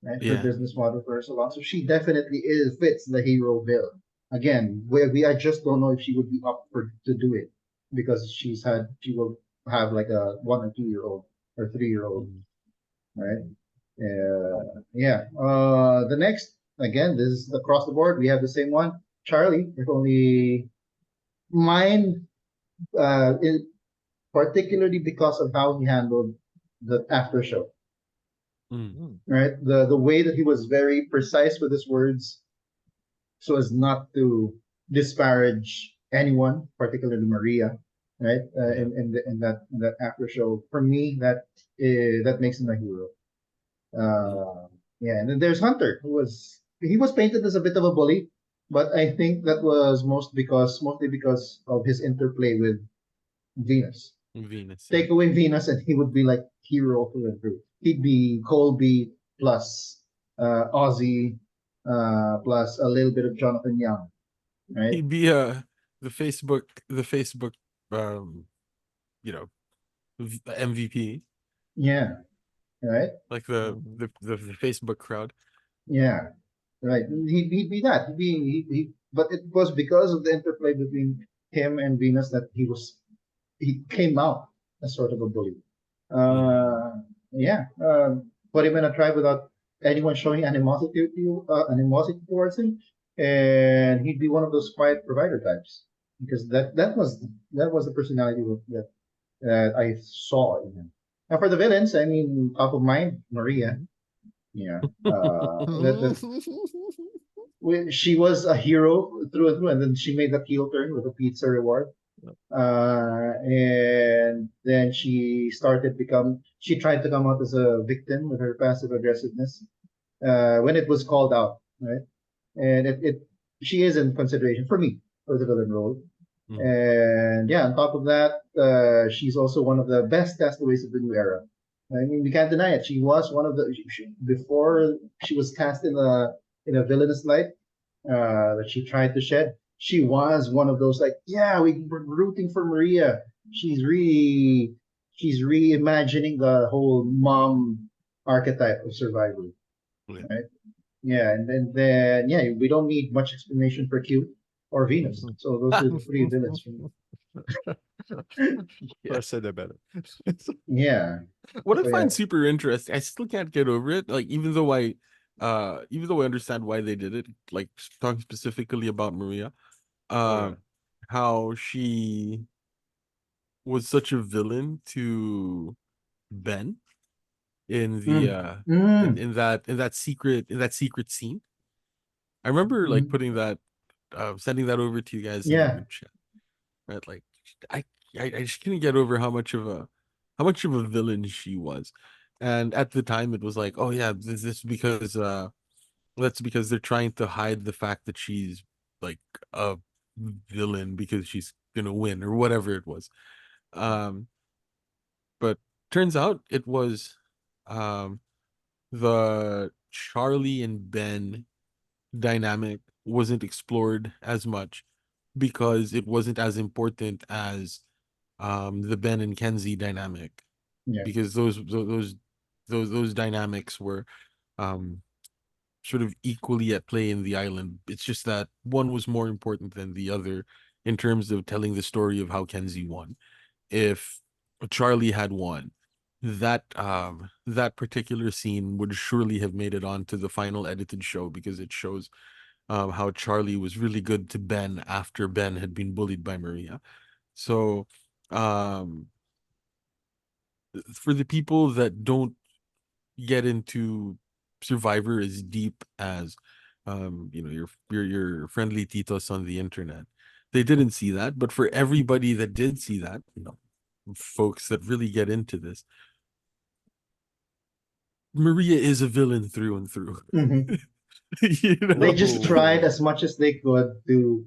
right? Her Yeah. business model for her salon. So she definitely fits the hero bill. Again, we I just don't know if she would be up for to do it because she will have like a 1 or 2 year old or 3 year old, Mm. right? Yeah. The next again, this is across the board. We have the same one, Charlie. If only mine, particularly because of how he handled the after show, Mm. Mm. right? The way that he was very precise with his words, so as not to disparage anyone, particularly Maria, right? Yeah. In that after show, for me, that makes him a hero. Mm. Yeah, and then there's Hunter, he was painted as a bit of a bully, but I think that was mostly because of his interplay with Venus. Venus. Yeah. Take away Venus, and he would be like hero through and through. He'd be Colby plus Ozzy plus a little bit of Jonathan Young, right? He'd be the Facebook um you know MVP, Yeah, right. like Mhm. the Facebook crowd. Yeah, right. He'd be that. But it was because of the interplay between him and Venus that he came out as sort of a bully. Mm. Yeah. Put him in a tribe without anyone showing animosity towards him, and he'd be one of those quiet provider types because that was the personality that I saw in him. Now for the villains, I mean, top of mind, Maria. Mhm. Yeah. She was a hero through and through, and then she made that heel turn with a pizza reward. And then she tried to come out as a victim with her passive aggressiveness when it was called out, right? And she is in consideration for me for the villain role. Mm. And yeah, on top of that, she's also one of the best castaways of the new era. I mean, we can't deny it. She was one of the before she was cast in a villainous light that she tried to shed. She was one of those like, yeah, we're rooting for Maria. She's really she's reimagining the whole mom archetype of survivor, Yeah. right? Yeah, and then yeah, we don't need much explanation for Q or Venus. So those are the three villains for me. Yeah, Let's say that better. yeah. What I So yeah. find super interesting, I still can't get over it. Like even though I understand why they did it, like talking specifically about Maria, Oh yeah. um, how she was such a villain to Ben in the Mm. Mm. in that secret scene. I remember like Mm. putting that sending that over to you guys in the Yeah. group chat. Right? Like I I just couldn't get over how much of a villain she was. And at the time it was like, oh yeah, this because that's because they're trying to hide the fact that she's like a villain because she's gonna win or whatever it was. Um but turns out it was um the Charlie and Ben dynamic wasn't explored as much because it wasn't as important as the Ben and Kenzie dynamic, Yeah. because those dynamics were um sort of equally at play in the island. It's just that one was more important than the other in terms of telling the story of how Kenzie won. If Charlie had won, that particular scene would surely have made it onto the final edited show because it shows how Charlie was really good to Ben after Ben had been bullied by Maria. So um for the people that don't get into Survivor as deep as your friendly Titos on the internet, they didn't see that. But for everybody that did see that, folks that really get into this, Maria is a villain through and through. Hmm. you They know just tried as much as they could to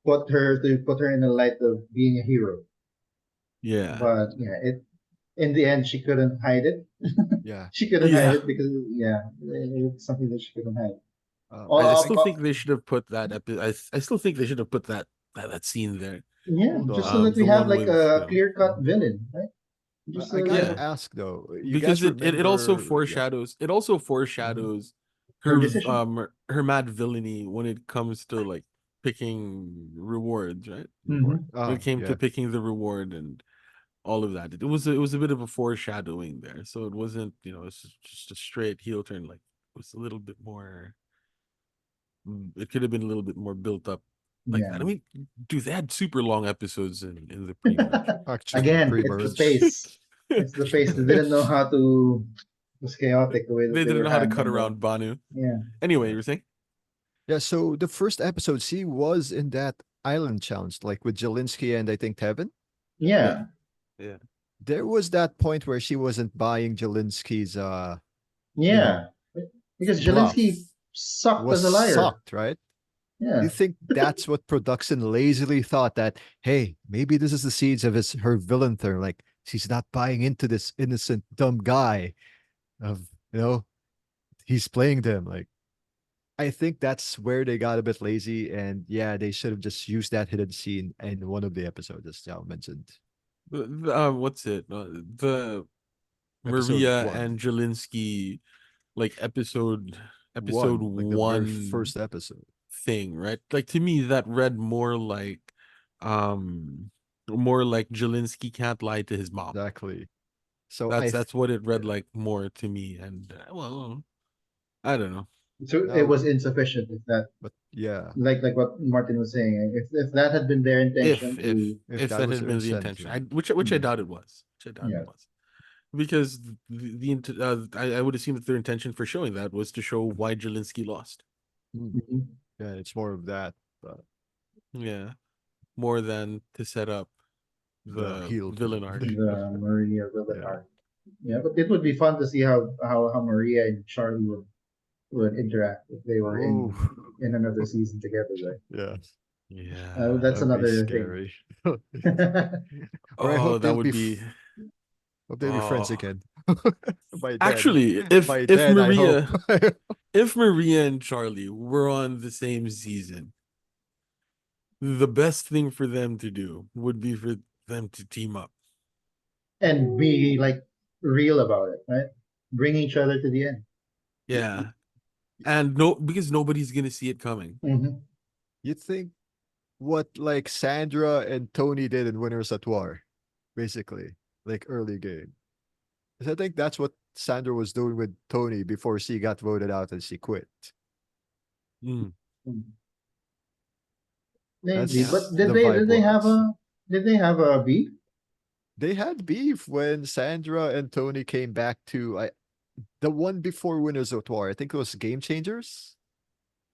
put her in the light of being a hero. yeah. But yeah, in the end, she couldn't hide it. Yeah. She couldn't hide Yeah. it because yeah, it's something that she couldn't hide. I Oh, I still think they should have put that I still think they should have put that scene there. yeah, hold just so on. that we The have one like with, a clear-cut villain, right? Just I gotta yeah, ask though. You because guys it also remember? Yeah. foreshadows her decision. her mad villainy when it comes to like picking rewards, right? Reward. Hmm. When Oh it came to yeah. picking the reward and all of that, it was a bit of a foreshadowing there. So it wasn't, it's just a straight heel turn. Like it was a little bit more. It could have been a little bit more built up like Yeah. that. I mean, dude, they had super long episodes in the pre-merge. Actually, Again, it's the pre-merge. face. It's the face that didn't know how to. It was chaotic the way that They they didn't were know how to cut handling around them. Banu. Yeah. Anyway, Yeah. you were saying? Yeah. So the first episode, she was in that island challenge, like with Jelinski and I think Tevin. Yeah, Yeah. yeah. There was that point where she wasn't buying Jelinski's you know, Yeah. Because Zelensky bluff. sucked Was as a liar. sucked, right? Do you Yeah. think that's what production lazily thought that, hey, maybe this is the seeds of her villain turn? Like she's not buying into this innocent dumb guy of he's playing them. Like I think that's where they got a bit lazy, and yeah, they should have just used that hidden scene in one of the episodes, as Jao mentioned. What's it? The Episode Maria one. and Jelinski like episode One, like the very one first episode. thing, right? Like to me, that read um more like Jelinski can't lie to his mom. Exactly. So That's what it read yeah. like more to me, and well, I don't know. So it Now, was insufficient. If that, but yeah, like what Martin was saying, if that had been their If intention if to, if if that that was had their been the intention, incentive. which I mm, doubt it was, yeah. because I would assume that their intention for showing that was to show why Jelinski lost. Hmm. Mhm. Yeah, it's more of that, Yeah, more than to set up the the heel villain turn. arc. The Maria villain Yeah. arc. Yeah, but it would be fun to see how Maria and Charlie would interact if they were Oh, in another season together, right? yeah. Yeah. That's That'd be another thing. scary. Or I Oh, hope that they'll would be. hope they'll be friends Oh, again. By then. actually, if By if then, I hope. Maria if Maria and Charlie were on the same season, the best thing for them to do would be for them to team up. And be like real about it, right? Bring each other to the end. Yeah, and no, because nobody's gonna see it coming. Hmm. You think what like Sandra and Tony did in Winners at War, basically, like early game. 'Cause I think that's what Sandra was doing with Tony before she got voted out and she quit. Mm. Maybe, Yeah. but That's the vibe was. did they have a beef? They had beef when Sandra and Tony came back to the one before Winners of War. I think it was Game Changers.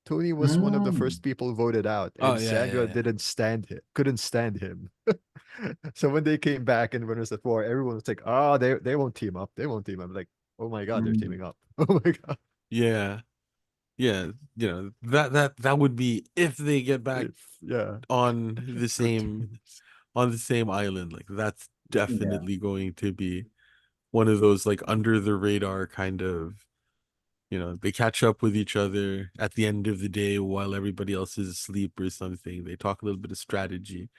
Tony was one of the Mm. first people voted out, Oh and yeah, yeah, Sandra yeah. didn't stand him, couldn't stand him. So when they came back in Winners at War, everyone was like, "Oh, they won't team up. They won't team up." Like, oh my god, they're Mm. teaming up. Oh my god. Yeah, yeah. That would be if they get back Yeah, on the for same teams. island. Like that's Yeah. definitely going to be one of those like under the radar kind of, they catch up with each other at the end of the day while everybody else is asleep or something. They talk a little bit of strategy,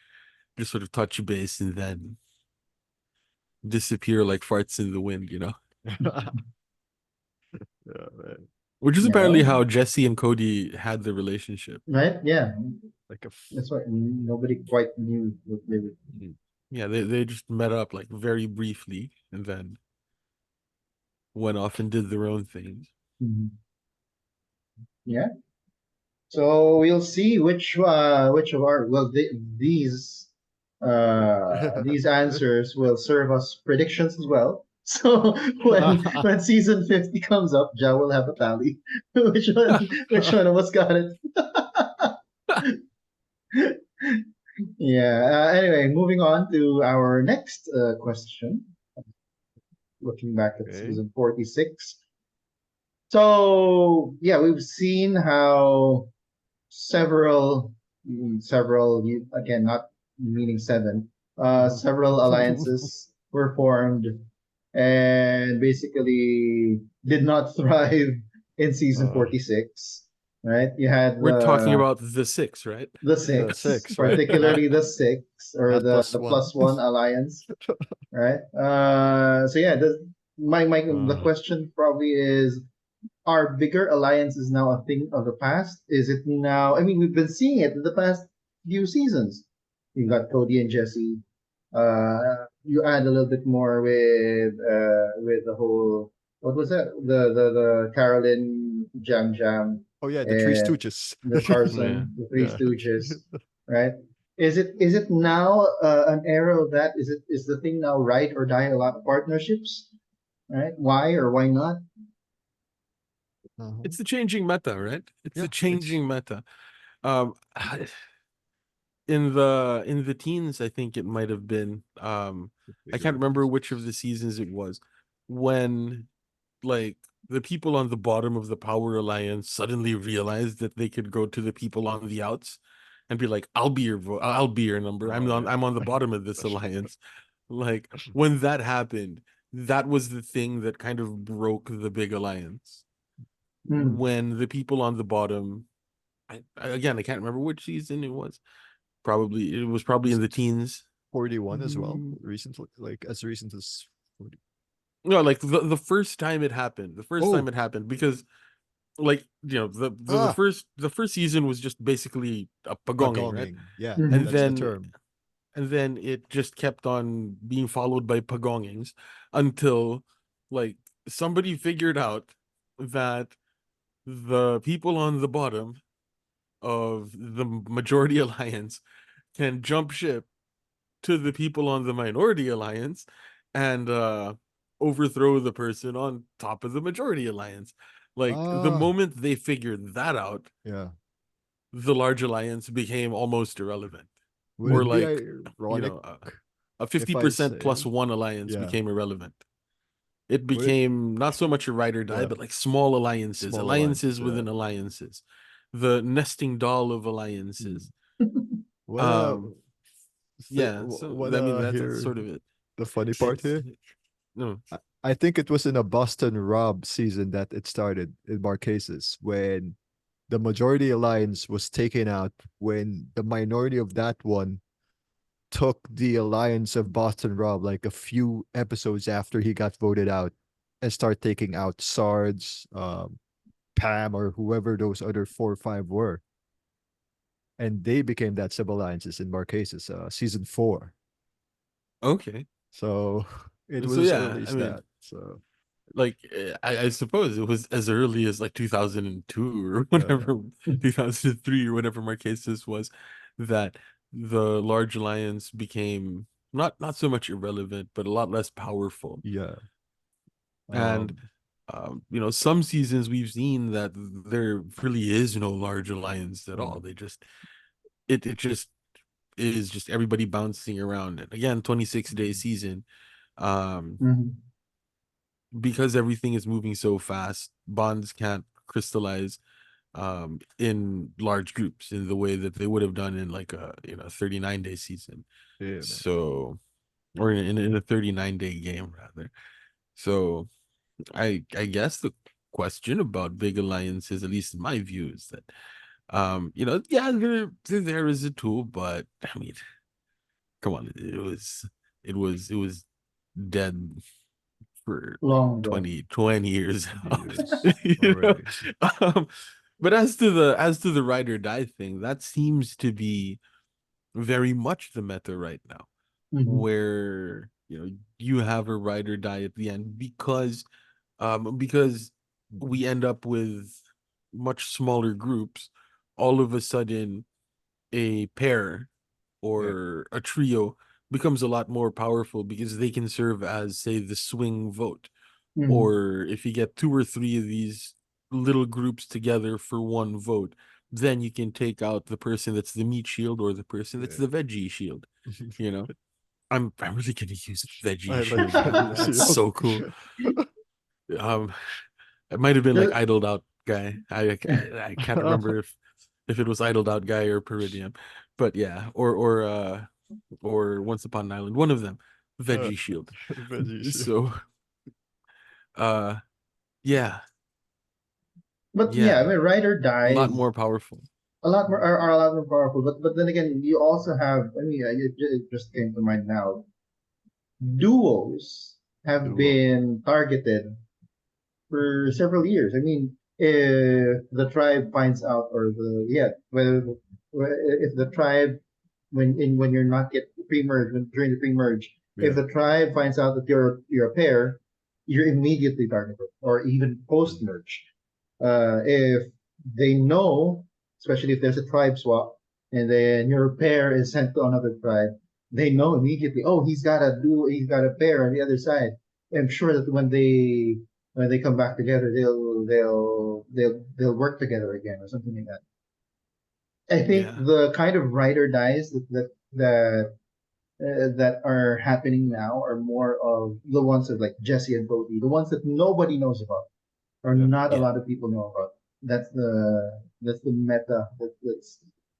just sort of touch base and then disappear like farts in the wind. Yeah, man. Which is Yeah. apparently Well, how Jesse and Cody had the relationship. right? Yeah. Like That's why nobody quite knew what they were. Mm. Yeah, they just met up like very briefly and then went off and did their own things. Mhm. Yeah. So we'll see which of our these answers will serve us predictions as well. So when season 50 comes up, Ja will have a tally. Which one of us got it? Yeah. Anyway, moving on to our next question. Looking back at Okay. season 46. So yeah, we've seen how again, not meaning seven, several alliances were formed and basically did not thrive in season Uh, 46. Right? You had We're talking about the six, right? the the six, six, right? particularly the six or Not plus the one. plus one alliance, right? So yeah, the Uh, question probably is: are bigger alliances now a thing of the past? Is it now? I mean, we've been seeing it in the past few seasons. You got Cody and Jesse. You add a little bit more with the whole, what was that? The Carolyn Jam Jam oh yeah, the Three and Stooges. the Yeah. Carson, the Three Yeah. Stooges, right? Is it now an era of that? Is the thing now right or die a lot of partnerships, right? Why or why not? Uh-huh. It's the changing meta, right? It's the Yeah, it's changing meta. Um, in the teens, I think it might have been. I can't bigger. remember which of the seasons it was when like the people on the bottom of the Power Alliance suddenly realized that they could go to the people on the outs and be like, "I'll be your I'll be your number. Oh yeah. I'm on the bottom of this alliance." Like when that happened, that was the thing that kind of broke the big alliance. Hmm. When the people on the bottom, again, I can't remember which season it was. Probably it was probably Was in the it teens. 41 as well? Mm, Recently, like as recent as 40. No, like the first time it happened, Oh, because like ah, the first season was just basically a pagonging, right? pagonging. Yeah, And Hmm. that's the then term. it just kept on being followed by pagongings until like somebody figured out that the people on the bottom of the majority alliance can jump ship to the people on the minority alliance and overthrow the person on top of the majority alliance. Like the Ah, moment they figured that out, yeah. the large alliance became almost irrelevant. Would Or it be like, ironic a if I 50% plus say, one alliance yeah, became irrelevant. It would it, became not so much a ride or die, yeah, but like small alliances, small alliances, alliances yeah. within alliances, the nesting doll of Hmm. alliances. Wanna Um, th yeah, so I mean wanna that's hear sort of it. the funny part It's here? no. I think it was in a Boston Rob season that it started in Marquesas when the majority alliance was taken out when the minority of that one took the alliance of Boston Rob like a few episodes after he got voted out and start taking out Sards, Pam, or whoever those other 4 or 5 were. And they became that sub alliances in Marquesas, season 4. Okay. So it was So as yeah, early I as mean, that. So like I suppose it was as early as like 2002 or yeah, whatever, 2003 or whatever Marquesas was, that the large alliance became not so much irrelevant, but a lot less powerful. yeah. And Um, some seasons we've seen that there really is no large alliance at yeah, all. They just it just is just everybody bouncing around. And again, 26-day season. Um, Hmm. because everything is moving so fast, bonds can't crystallize in large groups in the way that they would have done in like a 39-day season. yeah, man. So or in a 39-day game rather. So I guess the question about big alliances, at least in my view, is that yeah, there is a tool, but I mean, come on, it was dead for like Long ago. 20 years now. Years you know already. um, but as to the ride or die thing, that seems to be very much the meta right now, Hmm. where you have a ride or die at the end because we end up with much smaller groups. All of a sudden a pair Yeah. or a trio becomes a lot more powerful because they can serve as, say, the swing vote. Hmm. Or if you get two or three of these little groups together for one vote, then you can take out the person that's the meat shield or the person that's Yeah. the veggie shield. You know, I'm really gonna use veggie I like shield now. Veggie That's Shield. so cool. Um, it might have been like idled out guy. I can't remember if it was idled out guy or Peridium, but yeah, or Once Upon an Island, one of them, Uh, veggie shield. Veggie Shield. So Uh, yeah, But yeah, I yeah, mean, ride or a lot dies more powerful. a lot more are a lot more powerful. But then again, you also have. I mean, it just came to mind now. Duos have Duo. been targeted for several years. I mean, if the tribe finds out, or the yeah, whether if the tribe when you're not yet pre-merge during the pre-merge, if Yeah. the tribe finds out that you're a pair, you're immediately targeted, or even post-merge. If they know, especially if there's a tribe swap, and then your pair is sent to another tribe, they know immediately. Oh, he's got a pair on the other side. I'm sure that when they come back together, they'll work together again or something like that. I think Yeah, the kind of ride or dies that are happening now are more of the ones that like Jesse and Brody, the ones that nobody knows about or Yeah. not a yeah, lot of people know about. That's the meta.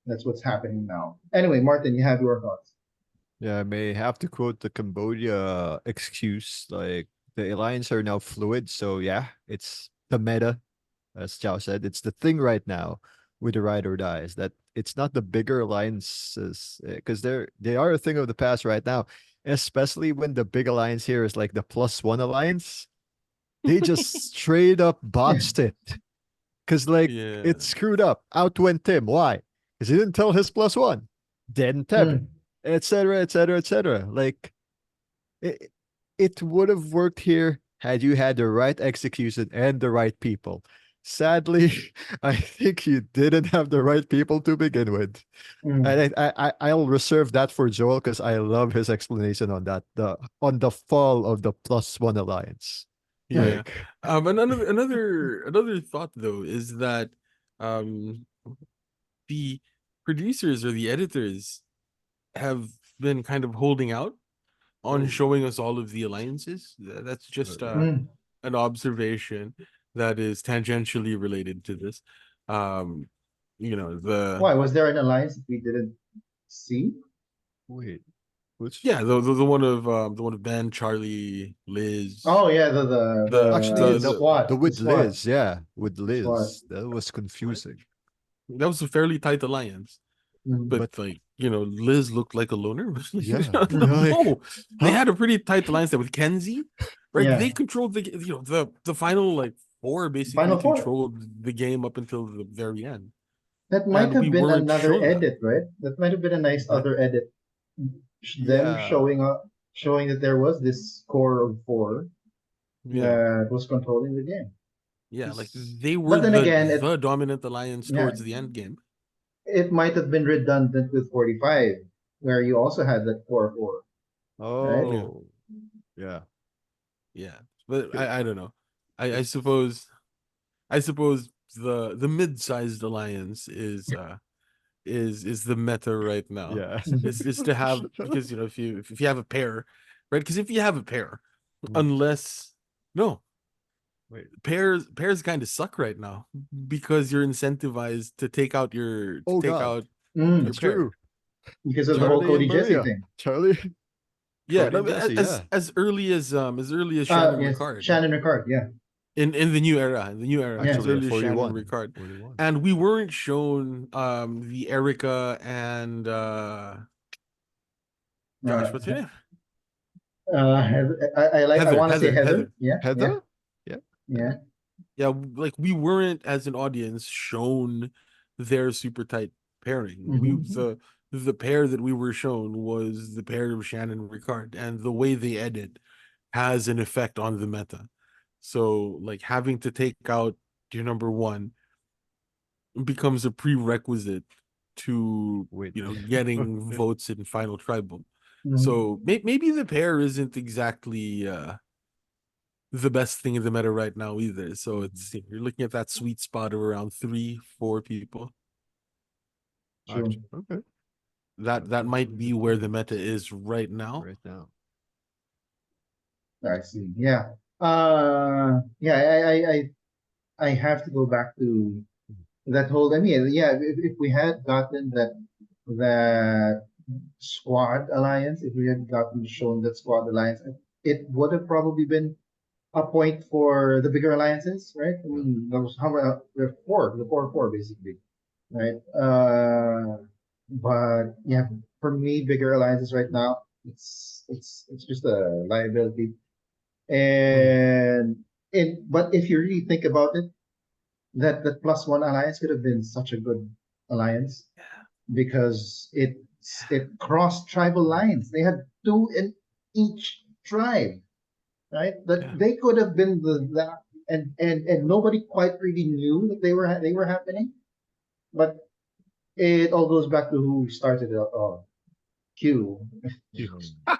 That's what's happening now. Anyway, Martin, you have your thoughts. Yeah, I may have to quote the Cambodia excuse, like the alliance are now fluid. So yeah, it's the meta, as Chow said. It's the thing right now with the ride or die is that it's not the bigger alliances because they are a thing of the past right now. Especially when the big alliance here is like the +1 alliance. They just straight up Yeah. botched it. Cause like yeah, it screwed up. Outwent Tim. Why? Because he didn't tell his +1. Didn't Teb, Mm, etc. etc. etc. Like it, it would have worked here had you had the right execution and the right people. Sadly, I think you didn't have the right people to begin with. mm. And I'll reserve that for Joel because I love his explanation on that. The fall of the +1 alliance. yeah. Like And another thought though is that um the producers or the editors have been kind of holding out on oh, showing us all of the alliances. That's just Mm. an observation that is tangentially related to this. Um, the Why was there an alliance that we didn't see? wait, which yeah, the one of Ben, Charlie, Liz, Oh yeah, actually the the SWAT, the with SWAT, Liz, yeah, with SWAT. Liz. That was confusing. that was a fairly tight alliance. Mm. But But like, Liz looked like a loner. yeah, Mm. like No, they huh? had a pretty tight alliance there with Kenzie, right? Yeah, They controlled the final like four basically Final Four. controlled the game up until the very end, That might and we have been weren't another shown that. edit, right? That might have been a nice That other edit. Them yeah. showing that there was this core of four Yeah, that was controlling the game. yeah, like 'Cause- they were But then again, the dominant alliance yeah, towards the end game. it might have been redundant with 45, where you also had that core four, right? Yeah, Oh, yeah. yeah, but K- I don't know. I It's suppose the mid-sized alliance is the meta right now. yeah. Is to have, because if you have a pair, right? Because if you have a pair, Mm, unless no wait. pairs kind of suck right now because you're incentivized to Oh take God, out your that's Mm, pair. true. because of the whole Charlie and Cody Jesse Maria. thing. Charlie, Yeah, Cody no, and Jesse. Yeah. as early as Shannon Yes, Ricard Shannon Ricard. Yeah, in the new era, yeah. as Actually, early as Shannon 41. Ricard, 41. and we weren't shown the Erica and Uh, gosh, what's her name? I Heather, want to say Heather, Heather. Heather. Yeah, yeah, Heather? Yeah. yeah. Yeah, like we weren't as an audience shown their super tight pairing. We Hmm. Mhm. the pair that we were shown was the pair of Shannon and Ricard, and the way they edit has an effect on the meta. So like having to take out your number one becomes a prerequisite to Wait. getting votes in final tribal. Hmm. So maybe the pair isn't exactly the best thing in the meta right now either. So Mhm. it's you're looking at that sweet spot of around 3-4 people. True. Actually, okay. That That's might a be good where point. the meta is right now. Right now. I see. Yeah. Yeah. I have to go back to that whole. I mean, yeah. If we had gotten that squad alliance, if we had gotten shown that squad alliance, it would have probably been a point for the bigger alliances, right? I mean, those how the four basically, right? But yeah, for me, bigger alliances right now, it's just a liability. Mm. And but if you really think about it, that plus one alliance could have been such a good alliance because it crossed tribal lines. They had two in each tribe, right? That Yeah. they could have been the and nobody quite really knew that they were happening. But it all goes back to who started it. Oh, Q.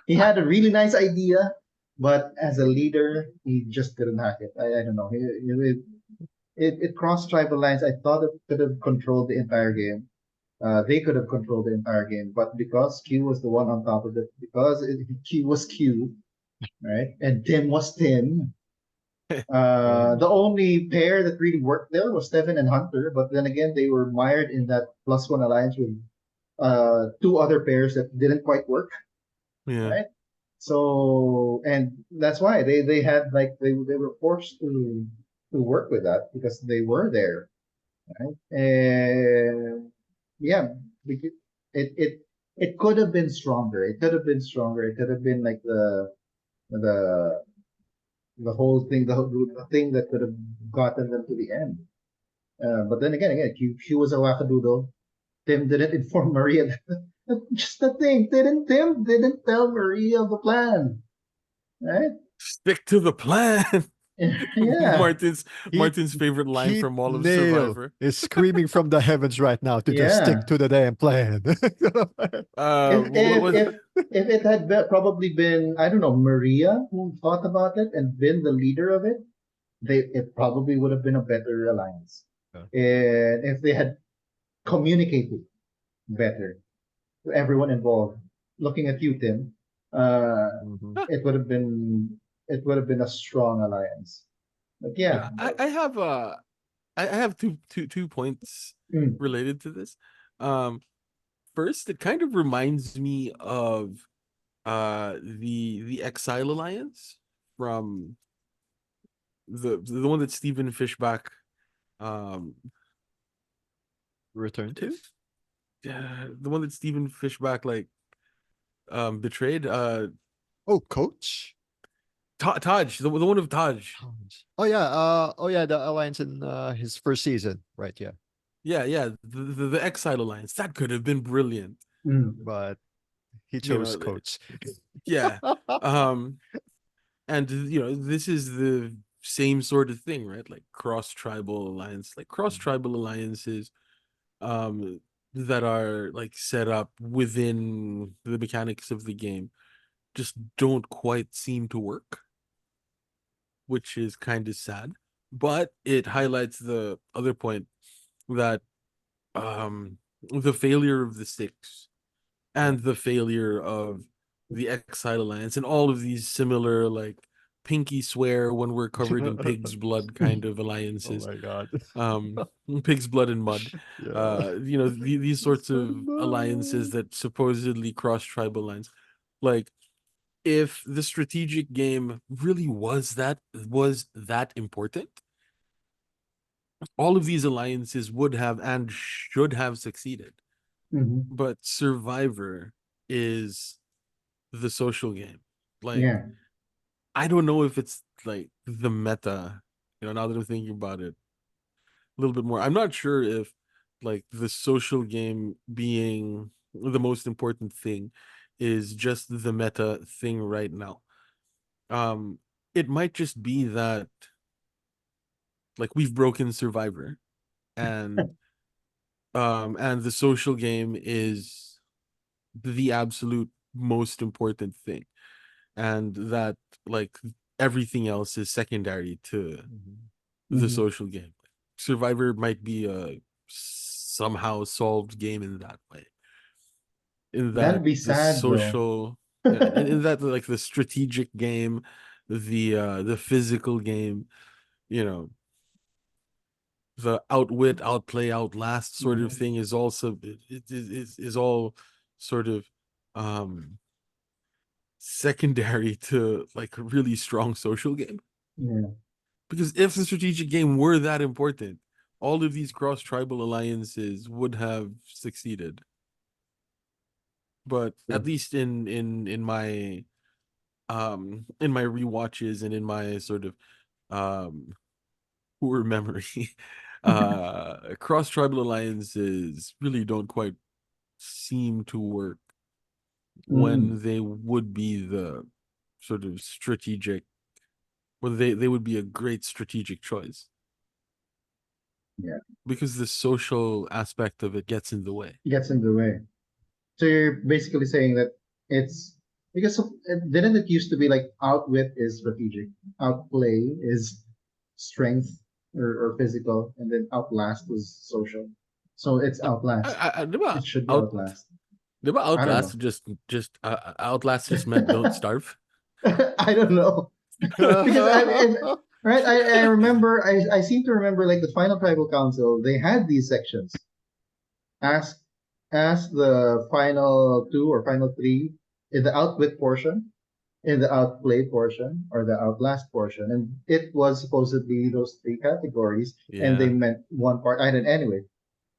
He had a really nice idea, but as a leader, he just couldn't hack it. I don't know. It crossed tribal lines. I thought it could have controlled the entire game. They could have controlled the entire game, but because Q was the one on top of it, because Q was Q, right, and Tim was Tim. The only pair that really worked there was Steven and Hunter, but then again, they were mired in that plus one alliance with two other pairs that didn't quite work, Yeah. right? So, and that's why they had like they were forced to work with that because they were there, right? And yeah, because it it it could have been stronger. It could have been stronger. It could have been like the the whole thing, the thing that could have gotten them to the end. But then again, Q was a wackadoodle. Tim didn't inform Maria. Just the thing, Tim didn't tell Maria the plan, right? Stick to the plan. Yeah, Martin's Heat Martin's favorite line Heat from all of Nail Survivor. is screaming from the heavens right now to just yeah. stick to the damn plan. What was If it had probably been, I don't know, Maria who thought about it and been the leader of it, it probably would have been a better alliance. Yeah. And if they had communicated better to everyone involved, looking at you, Tim, Mhm. it would have been a strong alliance. But yeah, I have I have two points mm, related to this. Um, First, it kind of reminds me of the Exile Alliance from the one that Stephen Fishback um Return to? the one that Stephen Fishback like betrayed Oh, coach? Taj, the one of Taj. Oh yeah, the alliance in his first season. Right, yeah. Yeah, the Exile Alliance. That could have been brilliant. mm, But he You chose know, coach. yeah. Um and this is the same sort of thing, right? Like cross-tribal alliance, like cross-tribal alliances that are like set up within the mechanics of the game just don't quite seem to work, which is kind of sad. But it highlights the other point that the failure of the six and the failure of the Exile Alliance and all of these similar like pinky swear when we're covered in pig's blood kind of Oh alliances, my god. um pig's blood and mud, Yeah. these sorts So of alliances no. that supposedly cross tribal lines. Like, if the strategic game really was that important, all of these alliances would have and should have succeeded. mhm, But Survivor is the social game. Like, yeah, I don't know if it's like the meta, now that I'm thinking about it a little bit more. I'm not sure if like the social game being the most important thing is just the meta thing right now. Um, it might just be that like we've broken Survivor, and and the social game is the absolute most important thing, and that like everything else is secondary to Mhm. the mhm. social game. Survivor might be a somehow solved game in that way. In That'd that be the sad though. social, yeah, in that like the strategic game, the physical game, you know, the outwit, outplay, outlast sort of Mhm. thing is also is all sort of um secondary to like a really strong social game. Yeah. Because if the strategic game were that important, all of these cross-tribal alliances would have succeeded. But at least in my rewatches and in my sort of poor memory, cross-tribal alliances really don't quite seem to work Mm, when they would be the sort of strategic, when they would be a great strategic choice yeah. because the social aspect of it gets in the way. It gets in the way. So you're basically saying that it's because didn't it used to be like outwit is strategic, outplay is strength or physical, and then outlast was social. So it's outlast. Diba It should be out outlast. diba I don't know. Outlast just meant don't starve. I don't know because right. I remember. I seem to remember like the final tribal council. They had these sections. Ask ask the final two or final three in the outwit portion, in the outplay portion, or the outlast portion, and it was supposedly those three categories, and they Yeah, meant one part. I didn't anyway.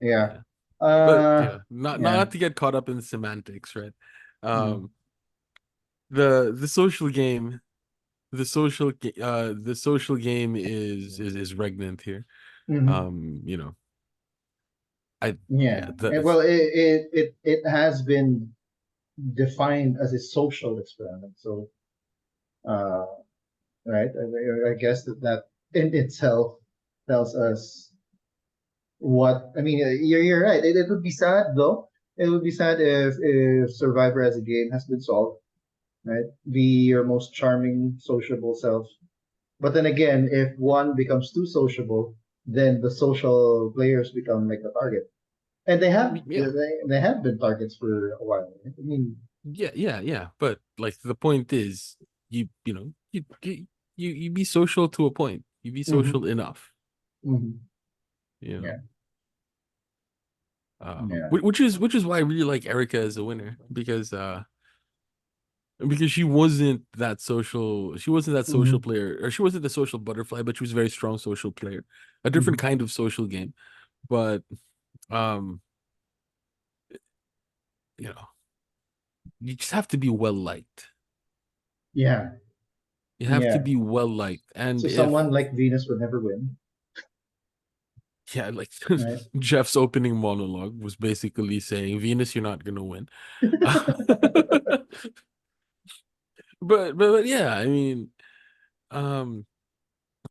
Yeah. yeah. But Uh. Yeah. not to get caught up in semantics, right? Mm, Um, the social game, the social game is regnant here. mhm. You know, I yeah, Yeah. Well, it has been defined as a social experiment. So, uh, right. I guess that in itself tells us what. I mean, you're right. It would be sad though. It would be sad if Survivor as a game has been solved. Right. Be your most charming, sociable self. But then again, if one becomes too sociable, then the social players become like a target. And yeah, they have been targets for a while. Right? I mean, yeah. But like the point is, you know, you be social to a point. You be social mhm, enough, mhm, you know. yeah, yeah, Which is why I really like Erica as a winner because she wasn't that social. She wasn't that social mhm, player, or she wasn't the social butterfly, but she was a very strong social player. A different mhm, kind of social game, but um, you know, you just have to be well liked. yeah, You have to yeah. be well liked, and So if someone like Venus would never win, yeah, like right? Jeff's opening monologue was basically saying, "Venus, you're not gonna win." But yeah, I mean, um,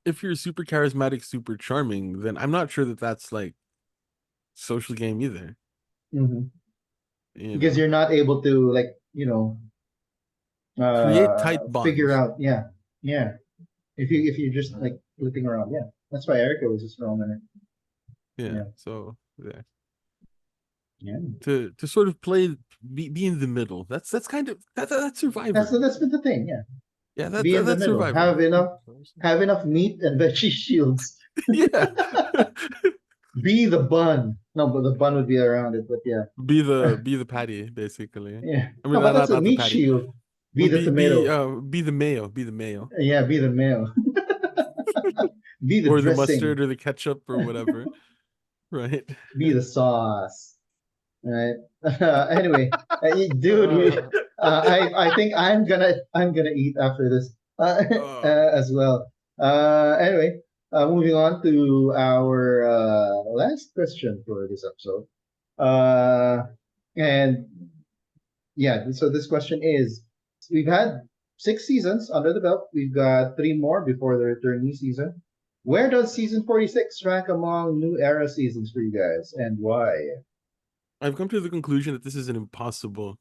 if you're super charismatic, super charming, then I'm not sure that that's like social game either. Mhm. You Because know, you're not able to like create tight figure bonds. out. Yeah, yeah. If you're just like flipping around, yeah. That's why Erica was just wrong in it. Yeah. Yeah, So yeah. yeah. To sort of play be in the middle. That's kind of that's Survivor. That's been the thing. Yeah, Yeah, be in the that's middle. Survivor. Have enough meat and veggie shields. Yeah. Be the bun. No, but the bun would be around it. But yeah, Be the patty, basically. yeah. I No, mean but that's a not the meat patty. shield. Be the tomato. Be the mayo, be the mayo. Yeah, be the mayo. Be the Or the dressing. mustard or the ketchup or whatever. Right? Be the sauce. Right. Anyway, dude, Uh, I think I'm gonna eat after this uh, as well. Anyway, moving on to our last question for this episode. Uh, and yeah, so this question is: we've had 6 seasons under the belt. We've got three more before the returning season. Where does season 46 rank among new era seasons for you guys, and why? I've come to the conclusion that this is an impossible.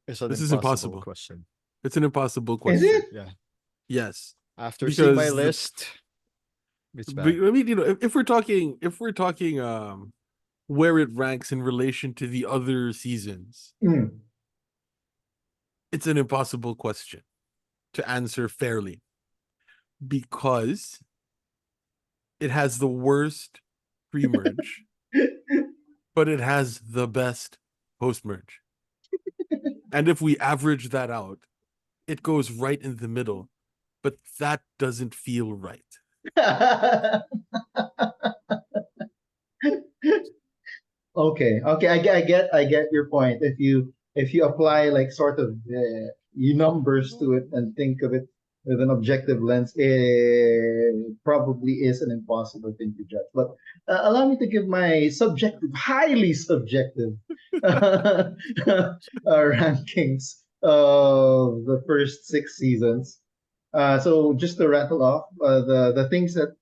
It's an This is impossible impossible. question. It's an impossible Is it? question. Yeah. Yes, After seeing my because list, it's but, bad. I mean, if we're talking where it ranks in relation to the other seasons, Mm, it's an impossible question to answer fairly because it has the worst pre-merge, but it has the best post-merge. And if we average that out, it goes right in the middle but that doesn't feel right. Okay, I get your point. If you apply like sort of you numbers to it and think of it with an objective lens, it probably is an impossible thing to judge. But allow me to give my subjective, highly subjective rankings of the first 6 seasons. So just to rattle off the things that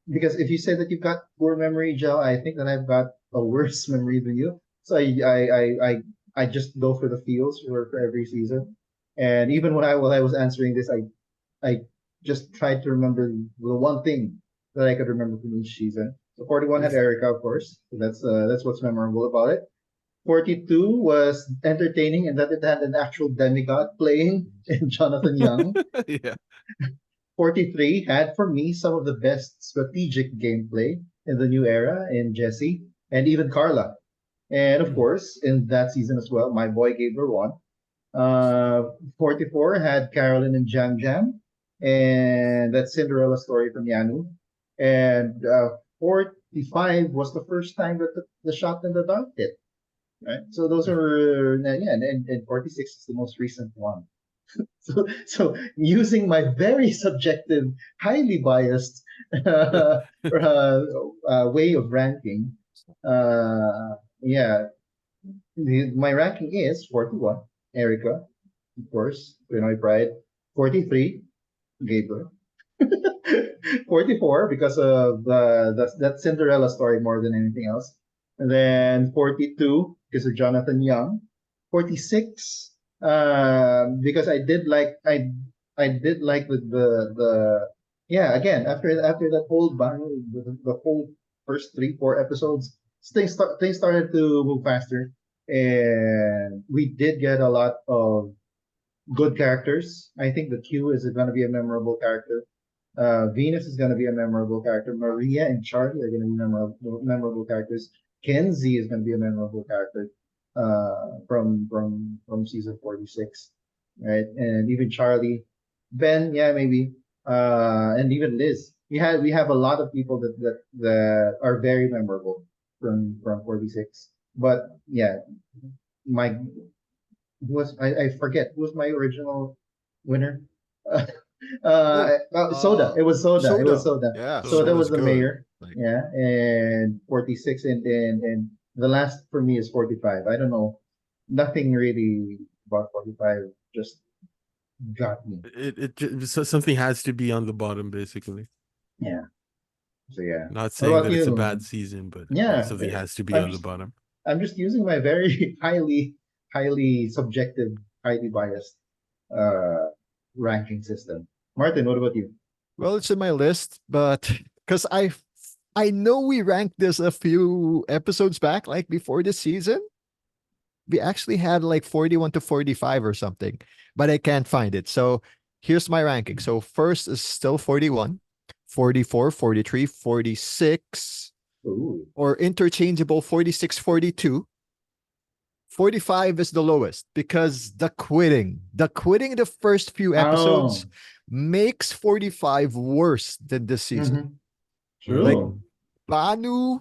because if you say that you've got poor memory, Joe, I think that I've got a worse memory than you. So I just go for the feels for every season. And even while I was answering this, I just tried to remember the one thing that I could remember from each season. So 41 had Erica, of course. So that's what's memorable about it. 42 was entertaining and that it had an actual demigod playing in Jonathan Young. Yeah. 43 had for me some of the best strategic gameplay in the new era in Jesse and even Carla. And of course, in that season as well, my boy Gabriel won. 44 had Carolyn and Jam Jam, and that Cinderella story from Yanu. And 45 was the first time that the shot in the dark hit. Right. So those are yeah, and 46 is the most recent one. So using my very subjective, highly biased way of ranking, yeah, my ranking is 41, Erica, of course, Pinoy Pride, 43, Gabriel, 44 because of that Cinderella story more than anything else, and then 42 because of Jonathan Young, 46 because I did like the yeah, again after that whole bang, the whole first 3-4 episodes, things started to move faster, and we did get a lot of good characters. I think the Q is going to be a memorable character. Venus is going to be a memorable character. Maria and Charlie are going to be memorable characters. Kenzie is going to be a memorable character from season 46, right? And even Charlie, Ben, yeah, maybe, and even Liz. We have a lot of people that are very memorable from 46. But yeah, my I forget who was my original winner. Soda. It was Soda. It was Soda. Yeah, Soda was Soda's the good. mayor. Like, Yeah, and 46 and the last for me is 45. I don't know. Nothing really about 45 just got me. Something has to be on the bottom, basically. Yeah. So yeah. Not What saying about that it's a you? bad season, but Yeah. something has to be I'm on the just bottom. I'm just using my very highly subjective, highly biased ranking system. Martin, what about you? well, it's in my list, but because I know we ranked this a few episodes back, like before the season. We actually had like 41 to 45 or something, but I can't find it. So here's my ranking. So first is still 41, 44, 43, 46, Ooh. or interchangeable 46, 42. 45 is the lowest because the quitting the first few episodes Oh. makes 45 worse than this season. Mhm. True. Like, Banu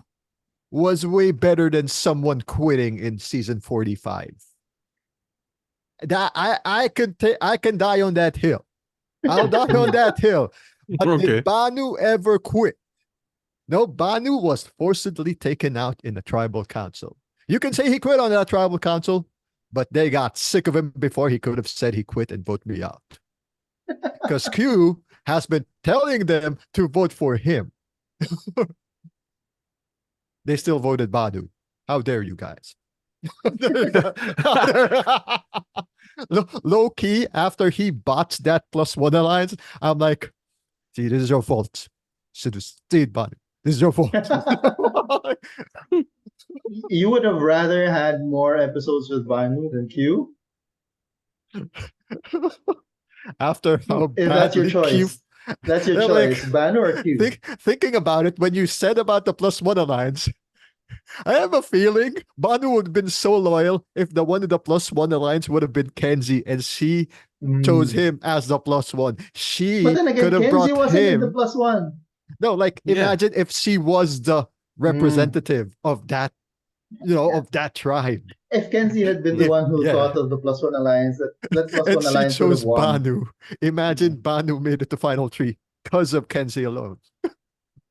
was way better than someone quitting in season 45. That I can die on that hill. I'll die on that hill. But Okay. did Banu ever quit? No, Banu was forcibly taken out in the tribal council. You can say he quit on that tribal council, but they got sick of him before he could have said he quit and vote me out. Because Q has been telling them to vote for him. They still voted Badu. How dare you guys? Low key, after he botched that +1 alliance, I'm like, see, this is your fault. Should have stayed Badu. This is your fault. You would have rather had more episodes with Banu than Q? After how If that's your badly Q. choice. That's your I'm choice. like, Banu or Q? thinking about it, when you said about the +1 alliance, I have a feeling Banu would have been so loyal if the one of the +1 alliance would have been Kenzie, and she chose Mm. him as the +1. But She then could again, have Kenzie brought wasn't in the him. +1. No, like Yeah. imagine if she was the Mm. representative of that, Yeah. of that tribe. If Kenzie had been the If one who yeah, thought of the +1 alliance, that and +1 she alliance would have chose won. Banu. Imagine Banu made it to final three because of Kenzie alone.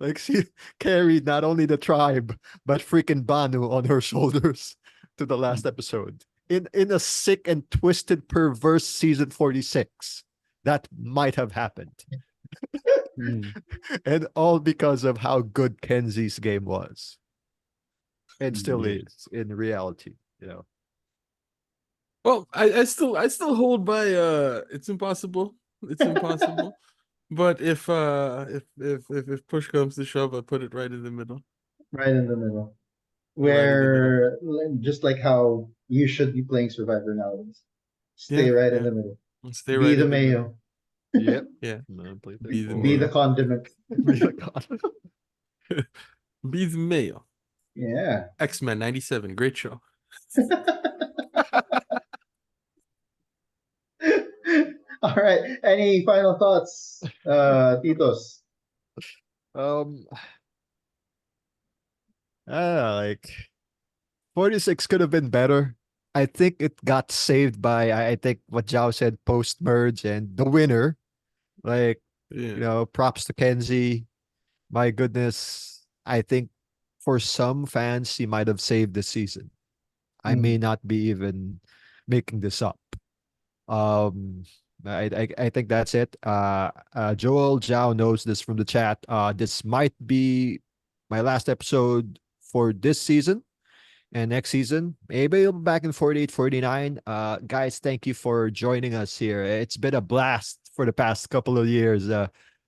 Like she carried not only the tribe but freaking Banu on her shoulders to the last episode. In a sick and twisted, perverse season 46, that might have happened, Mm. and all because of how good Kenzie's game was, and still Yeah. is in reality. You know, Well, I still hold by it's impossible. It's impossible. But if push comes to shove, I put it right in the middle. Right in the middle. Right in the middle. Just like how you should be playing Survivor nowadays. Stay Yeah, right in yeah. the middle. Stay Be right the in the middle. mayo. yep. Yeah. No, play Be the Be the mayo. condiment. Be the god. Be the mayo. Yeah. X-Men 97, great show. All right. Any final thoughts, Titos? Um, like 46 could have been better. I think it got saved by I think what Zhao said post merge and the winner. Like, Yeah. props to Kenzie. My goodness. I think for some fans, he might have saved the season. I Mm. may not be even making this up. Um, I think that's it. Joel Zhao knows this from the chat. This might be my last episode for this season. And next season, maybe we'll be back in 48, 49. Guys, thank you for joining us here. It's been a blast for the past couple of years,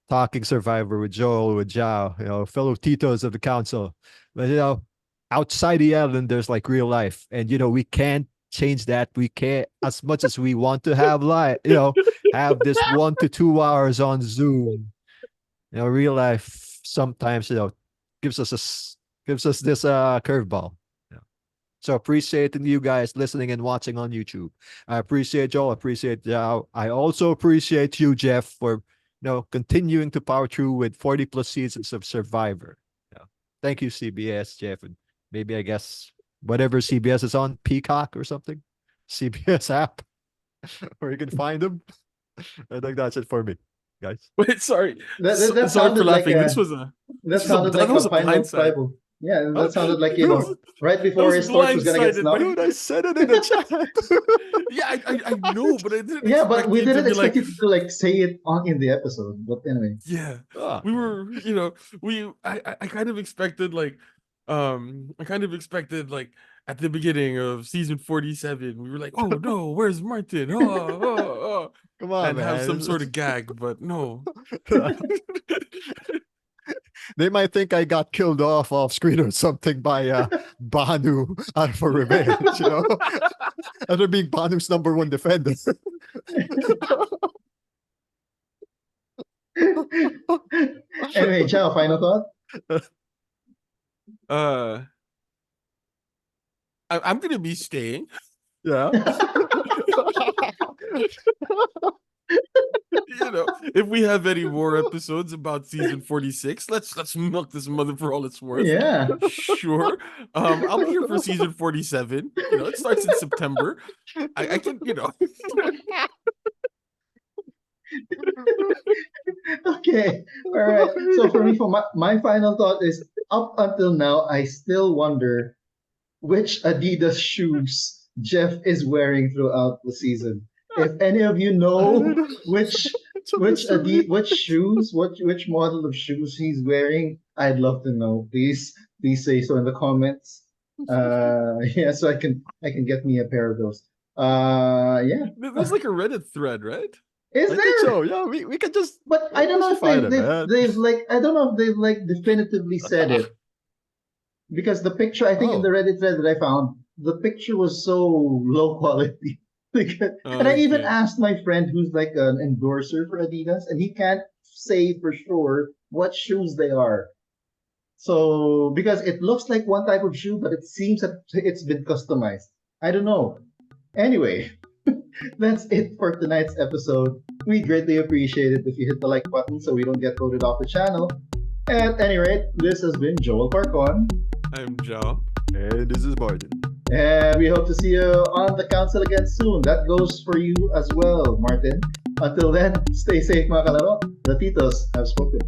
talking Survivor with Joel, with Zhao, fellow Titos of the council. But, outside the island, there's like real life. And, we can't change that. We can't, as much as we want to have life, have this 1 to 2 hours on Zoom. Real life sometimes, gives us this curveball. So appreciating you guys listening and watching on YouTube. I appreciate y'all. Appreciate y'all. I also appreciate you, Jeff, for continuing to power through with 40 plus seasons of Survivor. Thank you, CBS, Jeff, and maybe I guess whatever CBS is on, Peacock or something, CBS app, where you can find them. I think that's it for me, guys. Wait, sorry. That Sorry for sounded like laughing. a that sounded That like was a a final blindside. tribal. Yeah, Huh? that sounded like That was, right that before was his torch was gonna get blindsided by snubbed. Dude, I said it in the chat. Yeah, I know, but I didn't Yeah, but expect we you to didn't be expect like, you to like say it on in the episode. But anyway, yeah. Ah, We were, I kind of expected like at the beginning of season 47, we were like, oh no, where's Martin? Oh. come on, And have some man. sort of gag, but no. They might think I got killed off screen or something by Banu for revenge, after being Banu's number one defender. anyway, Chao, final thought. uh I'm gonna be staying. Yeah. If we have any more episodes about season 46, let's milk this mother for all it's worth. Yeah. Sure. I'll be here for season 47. It starts in September. I can, Okay. All right. So for me, for my final thought is up until now, I still wonder which Adidas shoes Jeff is wearing throughout the season. If any of you know It's a mystery. which model of shoes he's wearing, I'd love to know. Please say so in the comments. Yeah, so I can get me a pair of those. Yeah. there's like a Reddit thread, right? Is I think so. there? Yeah, we can just But I don't we know should if find they've it, they've man. they've like I don't know if they've like definitively said it because the picture I think in the Oh, Reddit thread that I found the picture was so low quality. And I even Okay. asked my friend who's like an endorser for Adidas, and he can't say for sure what shoes they are. So because it looks like one type of shoe, but it seems that it's been customized. I don't know. Anyway, That's it for tonight's episode. We greatly appreciate it if you hit the like button so we don't get voted off the channel. At any rate, this has been Joel Parcon, I'm Joe. And this is Martin. and we hope to see you on the council again soon. That goes for you as well, Martin. Until then, stay safe mga kalaro. The Titos have spoken.